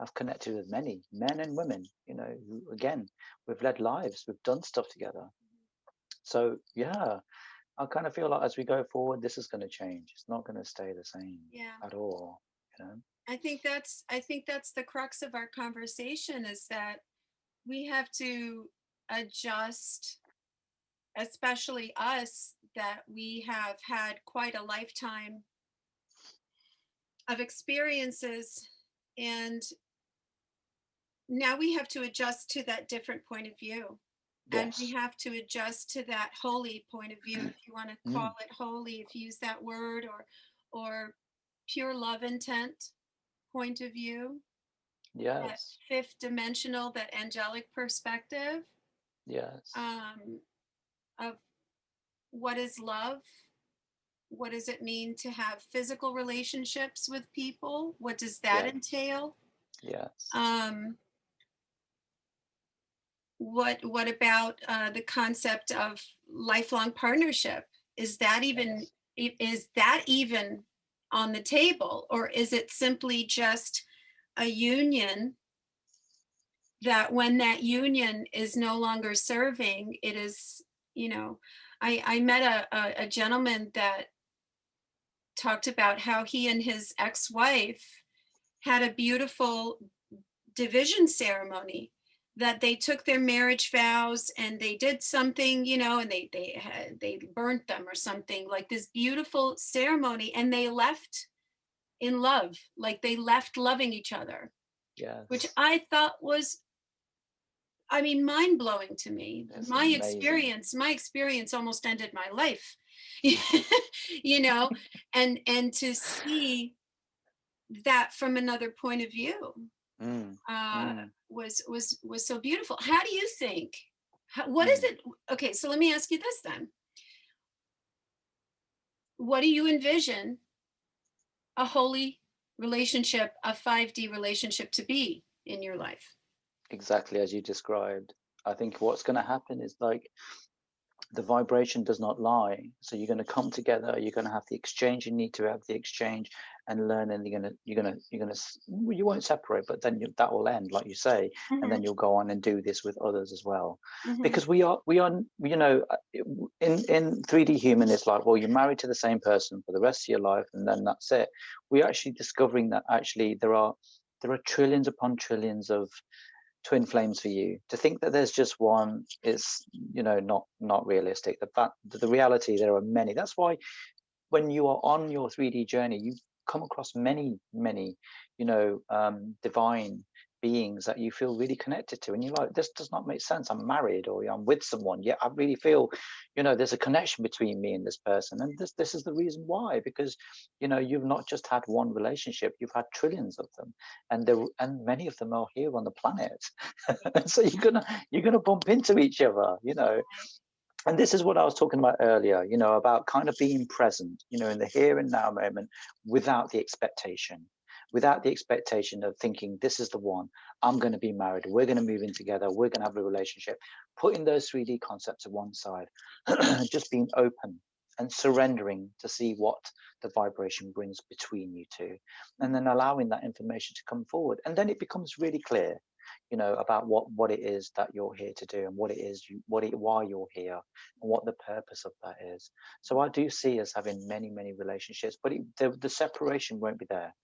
I've connected with many men and women, who, again, we've led lives, we've done stuff together. So yeah, I kind of feel like as we go forward, this is going to change. It's not going to stay the same Yeah. at all. you know I think that's the crux of our conversation, is that we have to adjust, especially us, that we have had quite a lifetime of experiences, and now we have to adjust to that different point of view, and we yes. have to adjust to that holy point of view, if you want to call Mm, it holy, if you use that word, or pure love intent point of view, that yes. fifth dimensional, that angelic perspective, Yes. um, of what is love, what does it mean to have physical relationships with people, what does that Yeah. entail, Yes. um, what about the concept of lifelong partnership? Is that even Yes. is that even on the table, or is it simply just a union that when that union is no longer serving, it is, you know, I met a gentleman that talked about how he and his ex-wife had a beautiful division ceremony, that they took their marriage vows and they did something, and they burnt them or something, like this beautiful ceremony, and they left in love, like they left loving each other, which Yes. I thought was, I mean, mind blowing to me. It's amazing. My experience almost ended my life, you know, and to see that from another point of view Mm, uh, mm, was so beautiful. How do you think? What is mm. it? Okay, so let me ask you this then. What do you envision a holy relationship, a 5D relationship to be in your life? Exactly as you described. I think what's going to happen is like the vibration does not lie. So you're going to come together. You're going to have the exchange. You need to have the exchange and learn. And well, you won't separate, but then that will end, like you say, and Hmm. then you'll go on and do this with others as well. Hmm. Because in 3D human, it's like, well, you're married to the same person for the rest of your life, and then that's it. We're actually discovering that actually there are trillions upon trillions of twin flames for you. To think that there's just one is, not realistic. The reality, there are many. That's why when you are on your 3D journey, you come across many divine beings that you feel really connected to, and you're like, this does not make sense. I'm married or I'm with someone, yet I really feel, there's a connection between me and this person. And this is the reason why, because you've not just had one relationship, you've had trillions of them, and many of them are here on the planet. So you're gonna bump into each other, and this is what I was talking about earlier, about kind of being present, in the here and now moment, without the expectation, of thinking, this is the one, I'm going to be married, we're going to move in together, we're going to have a relationship, putting those 3D concepts to one side, just being open and surrendering to see what the vibration brings between you two, and then allowing that information to come forward. And then it becomes really clear, about what it is that you're here to do, and what it is why you're here, and what the purpose of that is. So I do see us having many relationships, but the separation won't be there.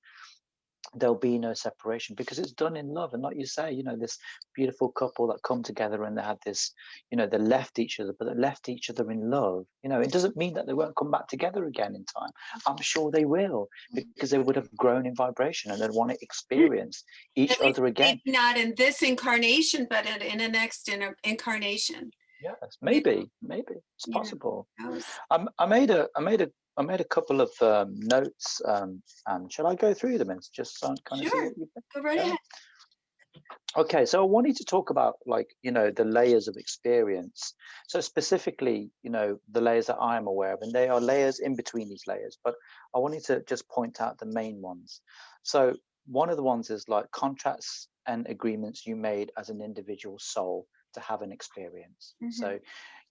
There'll be no separation because it's done in love. And like you say, this beautiful couple that come together and they had this, they left each other, but they left each other in love. It doesn't mean that they won't come back together again in time. I'm sure they will, because they would have grown in vibration and they'd want to experience each At least other again. maybe not in this incarnation, but in a next incarnation. Yes, You maybe it's know, possible. who knows? I made a couple of notes. And shall I go through them and just kind of see Sure, what you think? go right Yeah. ahead. Okay, so I wanted to talk about, like, the layers of experience. So specifically, the layers that I am aware of, and they are layers in between these layers, but I wanted to just point out the main ones. So one of the ones is like contracts and agreements you made as an individual soul to have an experience. Hmm. So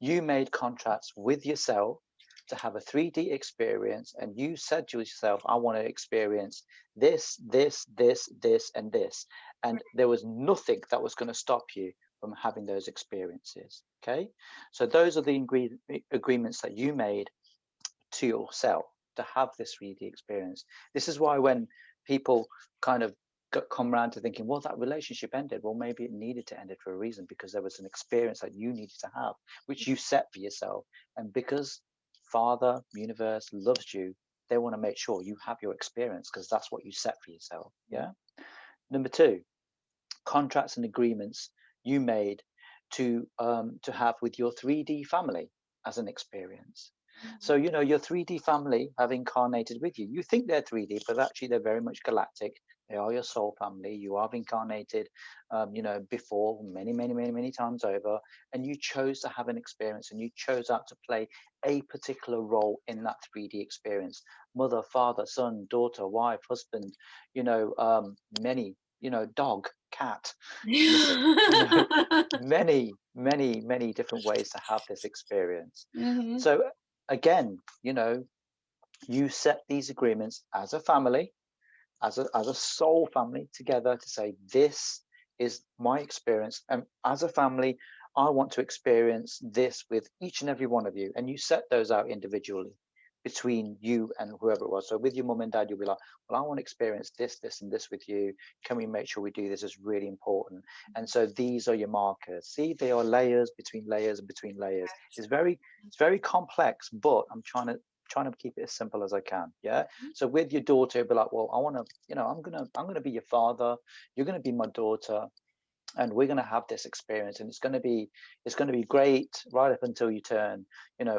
you made contracts with yourself to have a 3D experience, and you said to yourself, I want to experience this, and this, and there was nothing that was going to stop you from having those experiences. Okay, so those are the agreements that you made to yourself to have this 3D experience. This is why when people kind of come around to thinking, well, that relationship ended, well, maybe it needed to end it for a reason, because there was an experience that you needed to have, which you set for yourself. And because Father Universe loves you, they want to make sure you have your experience, because that's what you set for yourself. Yeah. Number two, contracts and agreements you made to have with your 3D family as an experience. So your 3D family have incarnated with you. You think they're 3D, but actually they're very much galactic. They are your soul family. You have incarnated, before many times over, and you chose to have an experience, and you chose out to play a particular role in that 3D experience. Mother, father, son, daughter, wife, husband, many, dog, cat, listen, many different ways to have this experience. Hmm. So again, you set these agreements as a family, as a soul family together, to say, this is my experience, and as a family I want to experience this with each and every one of you. And you set those out individually between you and whoever it was. So with your mum and dad, you'll be like, well, I want to experience this and this with you. Can we make sure we do this? Is really important. And so these are your markers. See, they are layers between layers and between layers. It's very complex, but I'm trying to trying to keep it as simple as I can. Yeah. So with your daughter, be like, well, I want to, I'm gonna be your father. You're gonna be my daughter, and we're going to have this experience, and it's going to be great right up until you turn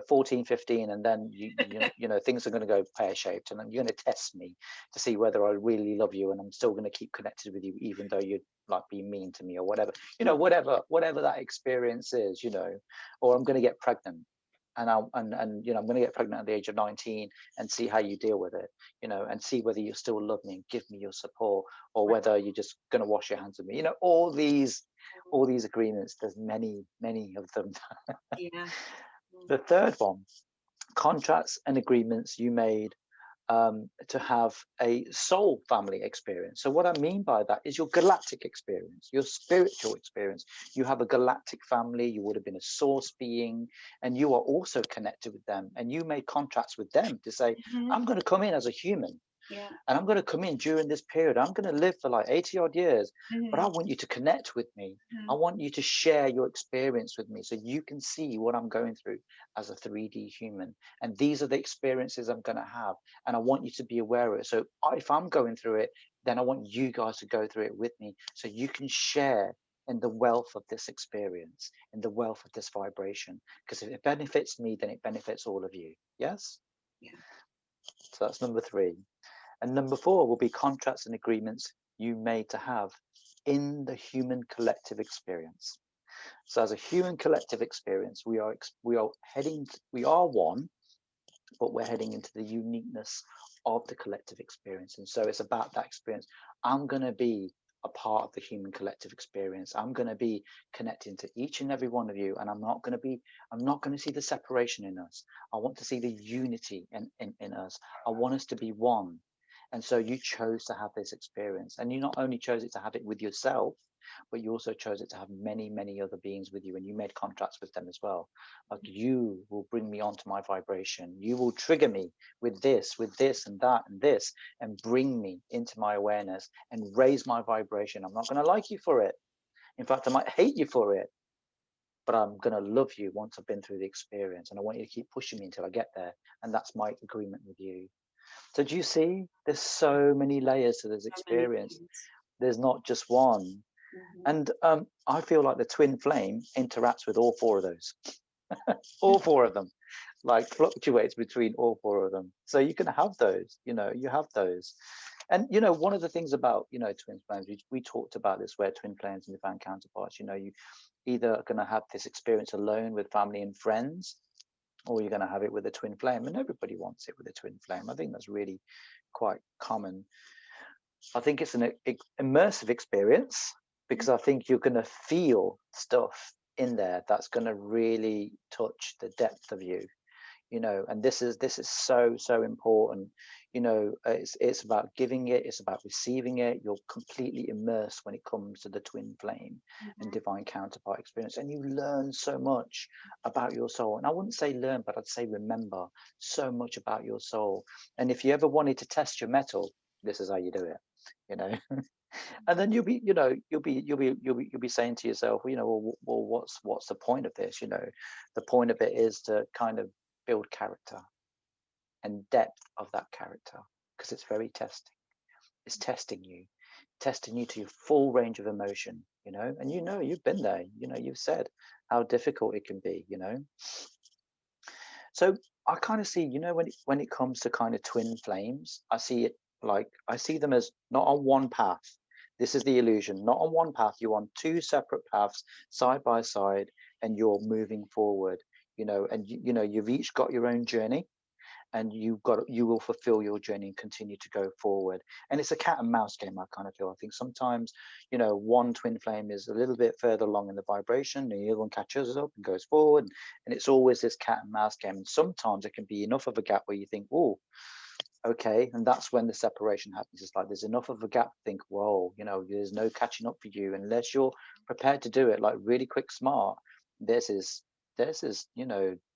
14, 15, and then things are going to go pear-shaped, and then you're going to test me to see whether I really love you, and I'm still going to keep connected with you even though you're like being mean to me or whatever, whatever that experience is, or I'm going to get pregnant, and I'm going to get pregnant at the age of 19 and see how you deal with it, and see whether you still love me and give me your support, or Right. whether you're just going to wash your hands of me. All these agreements. There's many of them. Yeah. The third one, contracts and agreements you made to have a soul family experience. So what I mean by that is your galactic experience, your spiritual experience. You have a galactic family, you would have been a source being, and you are also connected with them. And you made contracts with them to say, Mhm. I'm going to come in as a human, Yeah. and I'm going to come in during this period. I'm going to live for like 80 odd years, but I Mhm. want you to connect with me. I Mhm. want you to share your experience with me so you can see what I'm going through as a 3D human. And these are the experiences I'm going to have. And I want you to be aware of it. So if I'm going through it, then I want you guys to go through it with me so you can share in the wealth of this experience, in the wealth of this vibration. Because if it benefits me, then it benefits all of you. Yes? Yeah. So that's number 3. And number 4 will be contracts and agreements you made to have in the human collective experience. So as a human collective experience, we are one, but we're heading into the uniqueness of the collective experience. And so it's about that experience. I'm going to be a part of the human collective experience. I'm going to be connecting to each and every one of you, and I'm not going to see the separation in us. I want to see the unity in us. I want us to be one. And so you chose to have this experience, and you not only chose it to have it with yourself, but you also chose it to have many other beings with you, and you made contracts with them as well. Like, you will bring me onto my vibration, you will trigger me with this and that and this, and bring me into my awareness and raise my vibration. I'm not going to like you for it. In fact, I might hate you for it, but I'm going to love you once I've been through the experience, and I want you to keep pushing me until I get there. And that's my agreement with you. So do you see, there's so many layers to this So many experience. things. There's not just one. Mhm. And I feel like the twin flame interacts with all 4 of those, all 4 of them, like fluctuates between all 4 of them. So you can have those, you have those. And, one of the things about, twin flames, we talked about this, where twin flames and divine counterparts, you either are going to have this experience alone with family and friends, or you're going to have it with a twin flame. And everybody wants it with a twin flame. I think that's really quite common. I think it's an immersive experience, because I think you're going to feel stuff in there that's going to really touch the depth of you, and this is so important. It's about giving it, it's about receiving it. You're completely immersed when it comes to the twin flame and Mhm. divine counterpart experience, and you learn so much about your soul. And I wouldn't say learn, but I'd say remember so much about your soul. And if you ever wanted to test your metal, this is how you do it, you know and then you'll be saying to yourself, well, what's the point of this? The point of it is to kind of build character and depth of that character, because it's very testing. It's testing you to your full range of emotion, and you've been there, you've said how difficult it can be. So I kind of see, when it comes to kind of twin flames, I see them as not on one path. This is the illusion. Not on one path. You're on 2 separate paths, side by side, and you're moving forward. And you've each got your own journey, and you will fulfill your journey and continue to go forward. And it's a cat and mouse game, I kind of feel. I think sometimes, one twin flame is a little bit further along in the vibration, and the other one catches up and goes forward, and it's always this cat and mouse game. And sometimes it can be enough of a gap where you think, oh, okay, and that's when the separation happens. It's like there's enough of a gap to think, whoa, there's no catching up for you unless you're prepared to do it like really quick smart. This is there's this,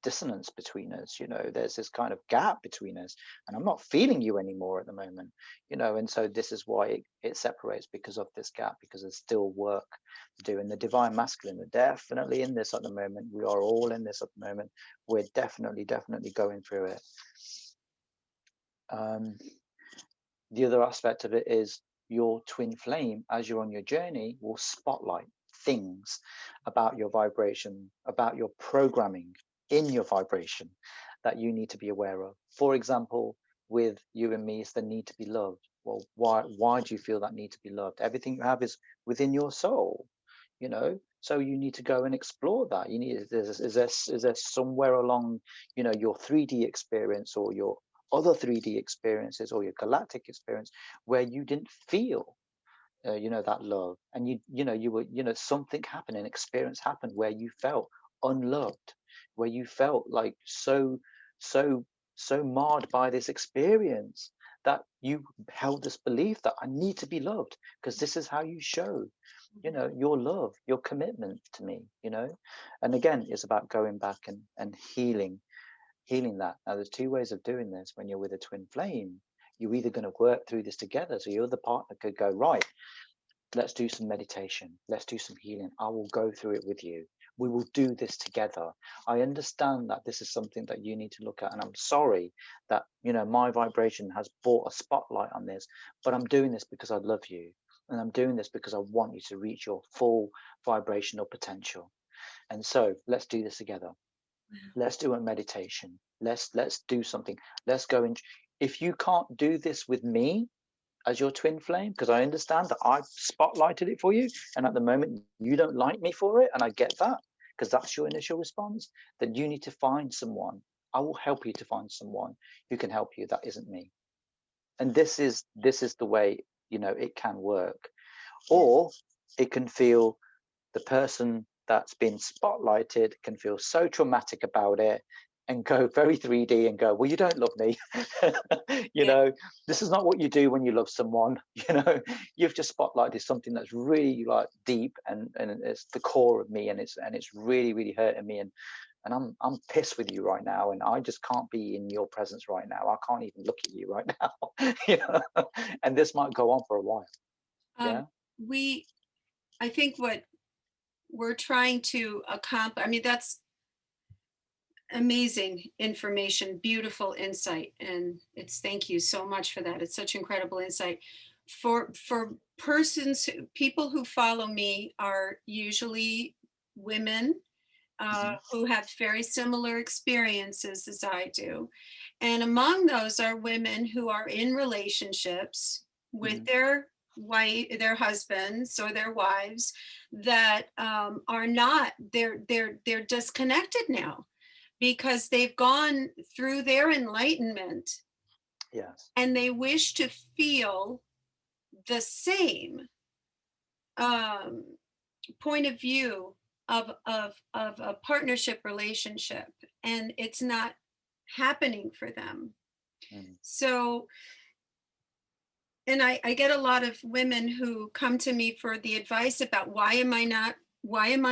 dissonance between us, there's this kind of gap between us, and I'm not feeling you anymore at the moment, and so this is why it separates, because of this gap, because there's still work to do. And the divine masculine are definitely in this at the moment. We are all in this at the moment. We're definitely going through it. um the other aspect of it is your twin flame, as you're on your journey, will spotlight things about your vibration, about your programming in your vibration, that you need to be aware of. For example, with you and me, it's the need to be loved. Well, why do you feel that need to be loved? Everything you have is within your soul, so you need to go and explore that. You need, is there somewhere along, your 3D experience, or your other 3D experiences, or your galactic experience, where you didn't feel, that love, and you were, something happened, an experience happened where you felt unloved, where you felt like so so marred by this experience, that you held this belief that I need to be loved, because this is how you show, your love, your commitment to me, and again, it's about going back and healing that. Now, there's two ways of doing this. When you're with a twin flame, you're either going to work through this together. So your other partner could go, right, let's do some meditation. Let's do some healing. I will go through it with you. We will do this together. I understand that this is something that you need to look at. And I'm sorry that, my vibration has brought a spotlight on this, but I'm doing this because I love you. And I'm doing this because I want you to reach your full vibrational potential. And so let's do this together. Let's do a meditation. Let's do something. Let's go and, if you can't do this with me as your twin flame, because I understand that I've spotlighted it for you, and at the moment you don't like me for it, and I get that, because that's your initial response, then you need to find someone. I will help you to find someone who can help you. That isn't me. And this is the way, it can work. Or it can feel, the person that's been spotlighted can feel so traumatic about it, and go very 3D and go, well, you don't love me. you Yeah. know this is not what you do when you love someone. You've just spotlighted something that's really like deep, and it's the core of me, and it's really hurting me, and I'm pissed with you right now, and I just can't be in your presence right now. I can't even look at you right now. And this might go on for a while. Yeah. We I think what we're trying to accomplish, I mean, that's amazing information, beautiful insight, and it's, thank you so much for that. It's such incredible insight. For people who follow me are usually women Hmm. who have very similar experiences as I do. And among those are women who are in relationships with Hmm. their husbands or their wives that are not, they're disconnected now because they've gone through their enlightenment Yes. and they wish to feel the same um, point of view of a partnership relationship, and it's not happening for them. Mm. So, and I get a lot of women who come to me for the advice about why am I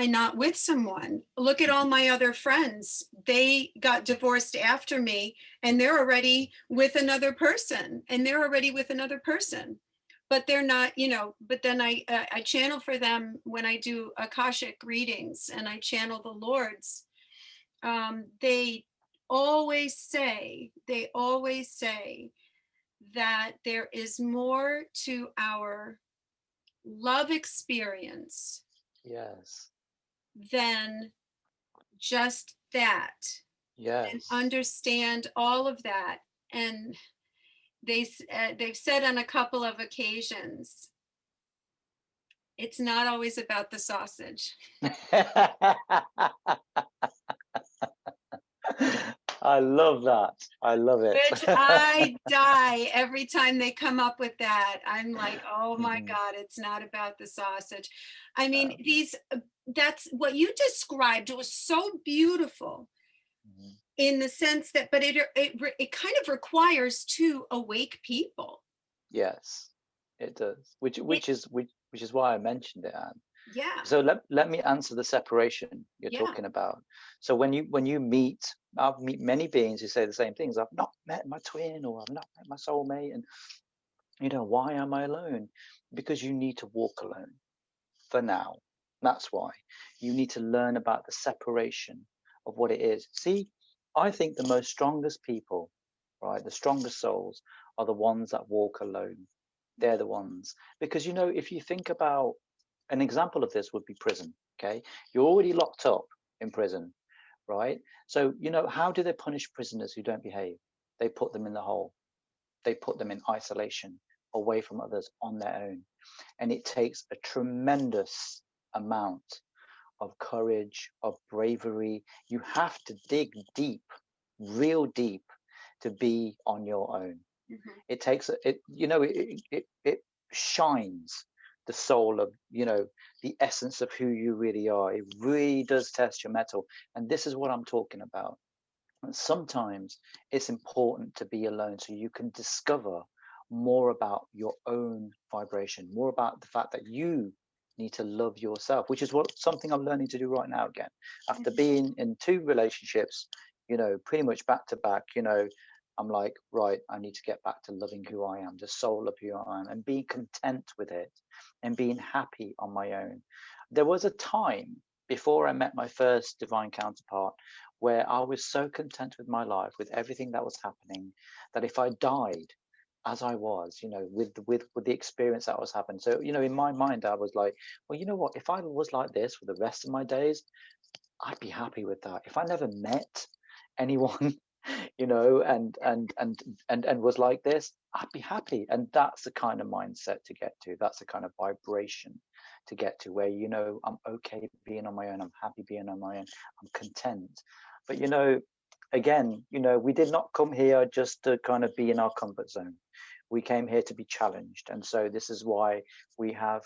not with someone? Look at all my other friends. They got divorced after me and they're already with another person and they're already with another person. But they're not, but then I channel for them when I do Akashic readings and I channel the Lords. They always say that there is more to our love experience Yes. than just that, and Yes. understand all of that. And they've said on a couple of occasions, it's not always about the sausage. I love that. I love it. Which I die every time they come up with that. I'm like, oh my Mhm. God, it's not about the sausage. I mean, Um, that's what you described. It was so beautiful mhm. in the sense that, but it kind of requires two awake people. Yes, it does. Which It, which is which which is why I mentioned it, Anne. Yeah. So let me answer the separation you're Yeah. talking about. So when you meet, I've meet many beings who say the same things. I've not met my twin, or I've not met my soulmate, and why am I alone? Because you need to walk alone for now. That's why you need to learn about the separation of what it is. See, I think the most strongest people, right, the strongest souls are the ones that walk alone. They're the ones. Because, if you think about an example of this would be prison, okay? You're already locked up in prison, right? So, how do they punish prisoners who don't behave? They put them in the hole. They put them in isolation, away from others, on their own. And it takes a tremendous amount of courage, of bravery. You have to dig deep, real deep, to be on your own. Mhm. It takes it shines the soul of, the essence of who you really are. It really does test your metal. And this is what I'm talking about. And sometimes it's important to be alone so you can discover more about your own vibration, more about the fact that you need to love yourself, which is what something I'm learning to do right now again. After Mhm. being in two relationships, pretty much back to back, I'm like, right, I need to get back to loving who I am, the soul of who I am, and being content with it and being happy on my own. There was a time before I met my first divine counterpart where I was so content with my life, with everything that was happening, that if I died as I was, with the experience that was happening. So, in my mind, I was like, well, you know what? If I was like this for the rest of my days, I'd be happy with that. If I never met anyone, and was like this, I'd be happy. And that's the kind of mindset to get to. That's the kind of vibration to get to, where I'm okay being on my own. I'm happy being on my own. I'm content. But again, we did not come here just to kind of be in our comfort zone. We came here to be challenged, and so this is why we have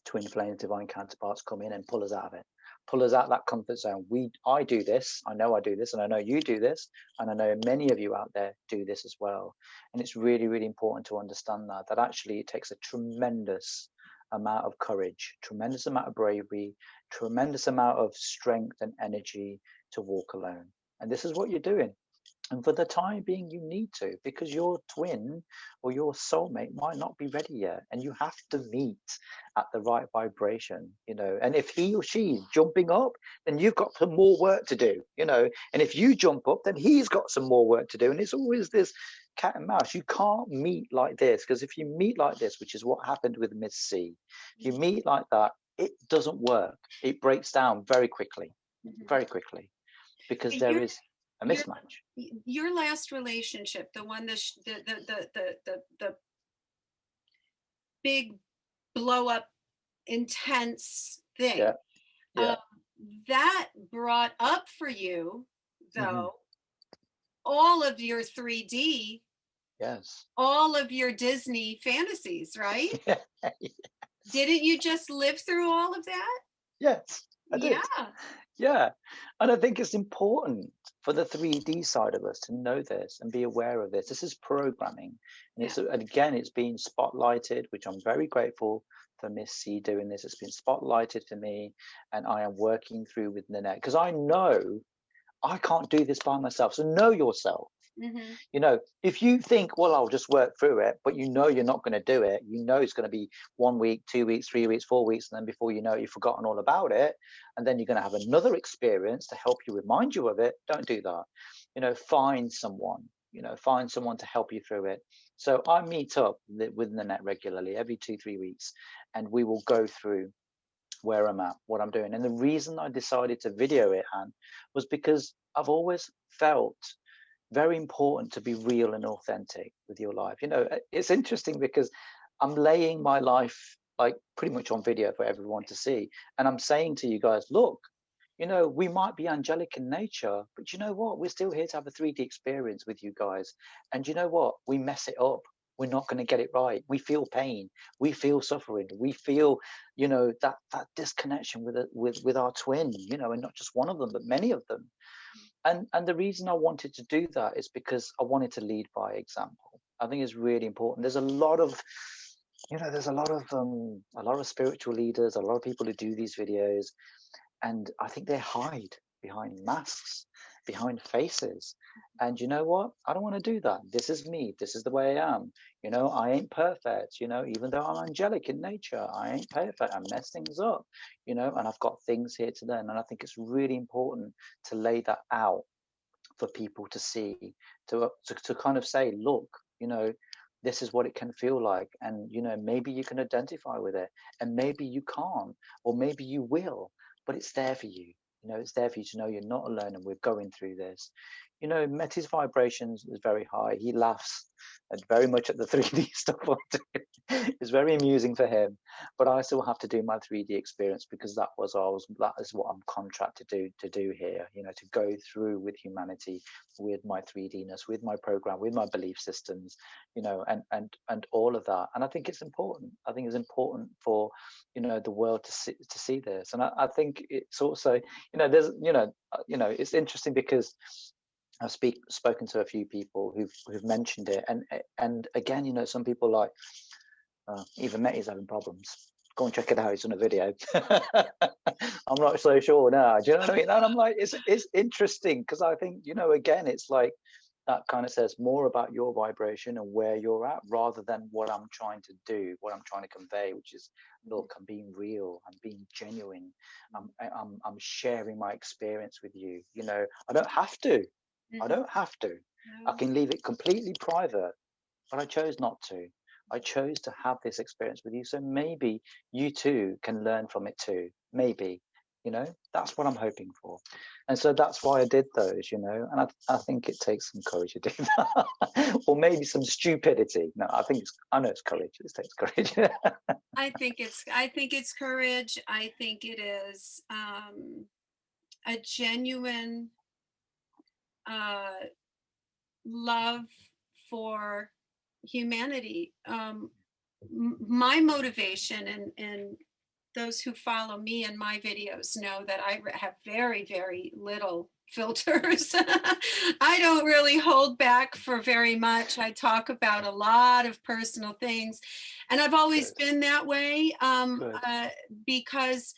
twin flame divine counterparts come in and pull us out of it, pull us out of that comfort zone. I do this, I know I do this, and I know you do this, and I know many of you out there do this as well. And it's really, really important to understand that actually it takes a tremendous amount of courage, tremendous amount of bravery, tremendous amount of strength and energy to walk alone. And this is what you're doing. And for the time being, you need to, because your twin or your soulmate might not be ready yet. And you have to meet at the right vibration. And if he or she is jumping up, then you've got some more work to do. And if you jump up, then he's got some more work to do. And it's always this cat and mouse. You can't meet like this, because if you meet like this, which is what happened with Miss C, if you meet like that, it doesn't work. It breaks down Mhm. very quickly, because And there is a your mismatch. your last relationship, the one the big blow up intense thing, Yeah. um, Yeah. that brought up for you, Hmm. though, all of your 3D, Yes. all of your Disney fantasies, right? Didn't you just live through all of that? Yes, I did. Yeah. Yeah. And I think it's important for the 3D side of us to know this and be aware of this. This is programming. And Yeah. and again, it's being spotlighted, which I'm very grateful for Miss C doing this. It's been spotlighted for me, and I am working through with Nanette, because I know I can't do this by myself. So know yourself. Mhm. If you think, well, I'll just work through it, but you're not going to do it, it's going to be 1 week, 2 weeks, 3 weeks, 4 weeks, and then before you know it, you've forgotten all about it. And then you're going to have another experience to help you remind you of it. Don't do that. Find someone to help you through it. So I meet up with Nanette regularly, every 2, 3 weeks, and we will go through where I'm at, what I'm doing. And the reason I decided to video it, Anne, was because I've always felt very important to be real and authentic with your life. It's interesting because I'm laying my life like pretty much on video for everyone to see. And I'm saying to you guys, look, we might be angelic in nature, but you know what? We're still here to have a 3D experience with you guys. And you know what? We mess it up. We're not going to get it right. We feel pain. We feel suffering. We feel, that disconnection with our twin, and not just one of them, but many of them. And the reason I wanted to do that is because I wanted to lead by example. I think it's really important. There's a lot of there's a lot of spiritual leaders, a lot of people who do these videos, and I think they hide behind masks, behind faces. And you know what? I don't want to do that. This is me. This is the way I am. I ain't perfect. Even though I'm angelic in nature, I ain't perfect. I mess things up. And I've got things here to learn. And I think it's really important to lay that out for people to see, to kind of say, look, this is what it can feel like, and maybe you can identify with it, and maybe you can't, or maybe you will, but it's there for you. It's there for you to know you're not alone, and we're going through this. Meti's vibrations is very high. He laughs very much at the 3D stuff I do. It's very amusing for him, but I still have to do my 3D experience, because that is what I'm contracted to do here. To go through with humanity, with my 3Dness, with my program, with my belief systems, and all of that. And I think it's important. I think it's important for the world to see this. And I think it's also, it's interesting, because I've spoken to a few people who've mentioned it, and again, some people like, even Meti's having problems. Go and check it out. It's on a video. I'm not so sure now. Do you know what I mean? And I'm like, it's interesting, because I think, again, it's like that kind of says more about your vibration and where you're at, rather than what I'm trying to do, what I'm trying to convey, which is, look, I'm being real, I'm being genuine, I'm sharing my experience with you. I don't have to. I don't have to. I No. can leave it completely private, but I chose not to. I chose to have this experience with you, so maybe you too can learn from it too. Maybe, that's what I'm hoping for, and so that's why I did those. And I think it takes some courage to do that, or maybe some stupidity. No, I know it's courage. It takes courage. I think it's courage. I think it is a genuine uh, love for humanity. My motivation, and those who follow me and my videos know that I have very, very little filters. I don't really hold back for very much. I talk about a lot of personal things, and I've always Good, been that way, good. because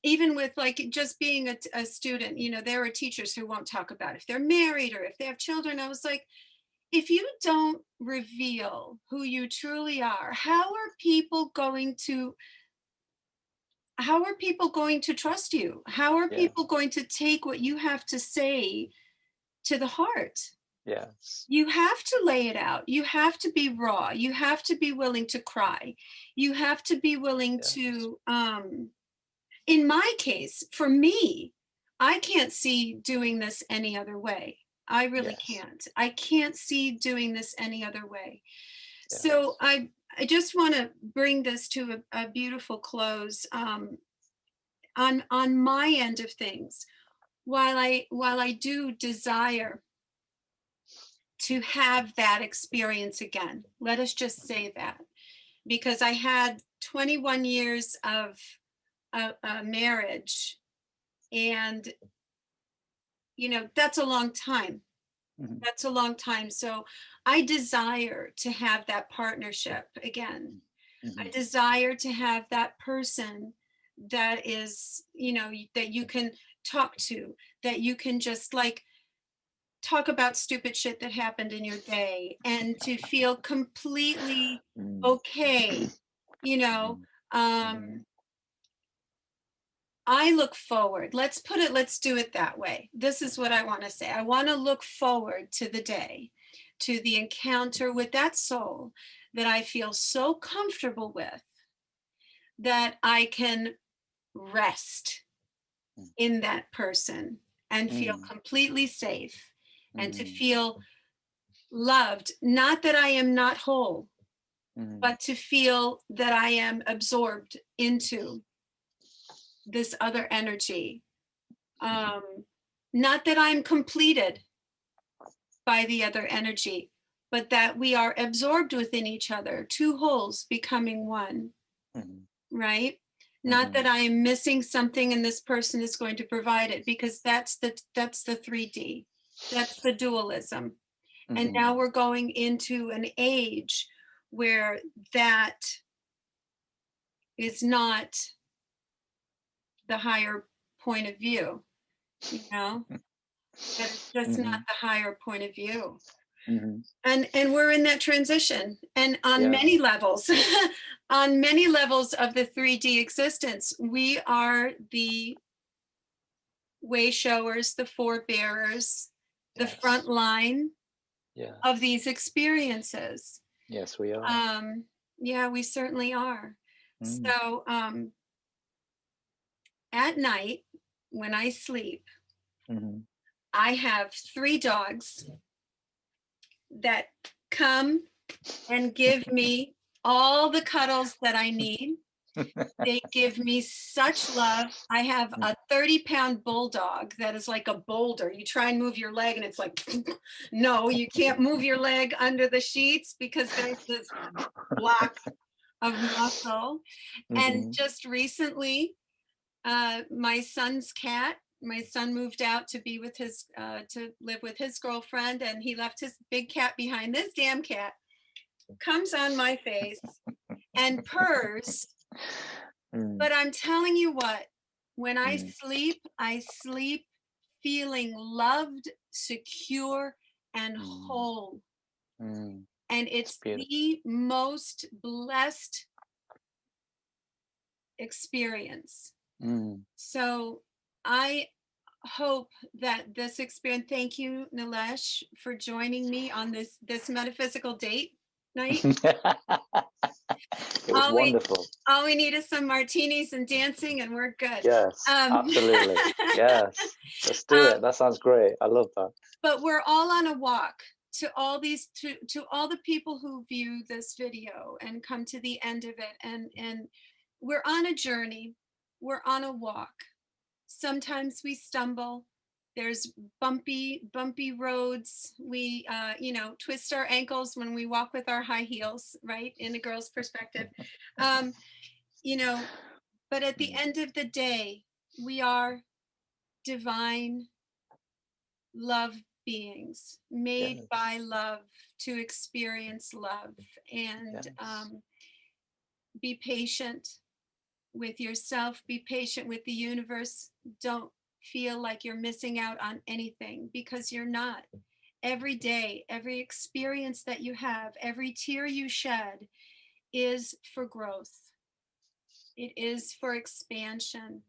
even with like just being a student, there are teachers who won't talk about if they're married or if they have children. I was like, if you don't reveal who you truly are, how are people going to trust you? How are Yeah, people going to take what you have to say to the heart? yes, You have to lay it out. You have to be raw. You have to be willing to cry. You have to be willing yes, to in my case, for me, I can't see doing this any other way. I really yes, can't. I can't see doing this any other way. So yes. I just want to bring this to a beautiful close. On my end of things, while I do desire to have that experience again, let us just say that, because I had 21 years of a marriage, and that's a long time. Mhm, That's a long time. So I desire to have that partnership again. mhm, I mhm, desire to have that person that is, that you can talk to, that you can just like talk about stupid shit that happened in your day, and to feel completely mm, okay. You know, mhm, mhm, um, I look forward. Let's do it that way. This is what I want to say. I want to look forward to the day, to the encounter with that soul that I feel so comfortable with, that I can rest in that person and feel mm, completely safe, and to mm, feel loved. Not that I am not whole, mm, but to feel that I am absorbed into this other energy. mhm, Um, Not that I'm completed by the other energy, but that we are absorbed within each other, two wholes becoming one, mhm, right? Not that mhm, I am missing something and this person is going to provide it, because that's the 3D. That's the dualism. And mhm, now we're going into an age where that is not the higher point of view, you know? That it's just not Hmm. the higher point of view. Hmm. And we're in that transition, and on Yeah. many levels, on many levels of the 3D existence, we are the way showers, the forebearers, the front Yes. line of Yes. these experiences. Yes, we are. Um, yeah, we certainly are. Mm. So at night, when I sleep, Hmm. I have 3 dogs that come and give me all the cuddles that I need. They give me such love. I have a 30-pound bulldog that is like a boulder. You try and move your leg, and it's like, no, you can't move your leg under the sheets because there's this block of muscle. And Hmm. just recently, my son moved out to be with to live with his girlfriend, and he left his big cat behind. This damn cat comes on my face and purrs. Mm. But I'm telling you what, when Mm. I sleep feeling loved, secure, and Mm. whole. Mm. And It's it's beautiful. the most blessed experience. Mm. So I hope that this experience, thank you, Nilesh, for joining me on this metaphysical date night. It was All we wonderful. all we need is some martinis and dancing, and we're good. Yes, Um, absolutely. Yes. Let's do um, it. That sounds great. I love that. but we're all on a walk to all the people who view this video and come to the end of it, and we're on a journey, we're on a walk. Sometimes we stumble, there's bumpy roads, we twist our ankles when we walk with our high heels, right, in a girl's perspective. um, you know but at the Mm. end of the day, we are divine love beings made by Yes. love to experience love. And Yes. be patient with yourself, be patient with the universe. Don't feel like you're missing out on anything, because you're not. Every day, every experience that you have, every tear you shed is for growth, it is for expansion,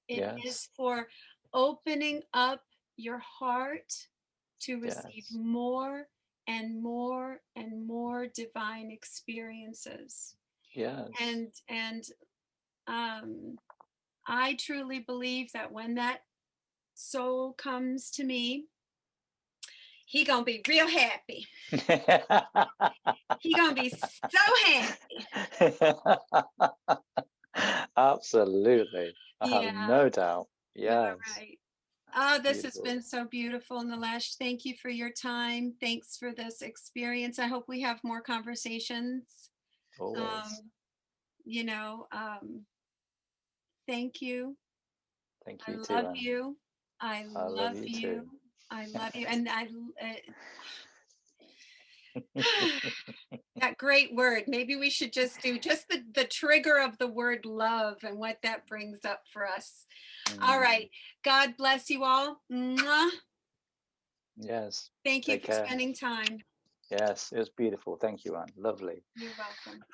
it is Yes. for opening up your heart to receive Yes. more and more and more divine experiences. Yes. And um, I truly believe that when that soul comes to me, he gonna be real happy. He gonna be so happy. Absolutely. I have Yeah, no doubt. all Yes. right. Oh, this has Beautiful. been so beautiful, Nilesh. Thank you for your time. Thanks for this experience. I hope we have more conversations. Always. Um, you know, um, Thank you. Thank I you too, love Anne. you. I I love love you you. too. I love you. And that great word. Maybe we should just do just the trigger of the word love and what that brings up for us. All Mm. right. God bless you all. Mwah. Yes. Thank you Take for care. spending time. Yes, it was beautiful. Thank you, Anne. Lovely. You're welcome.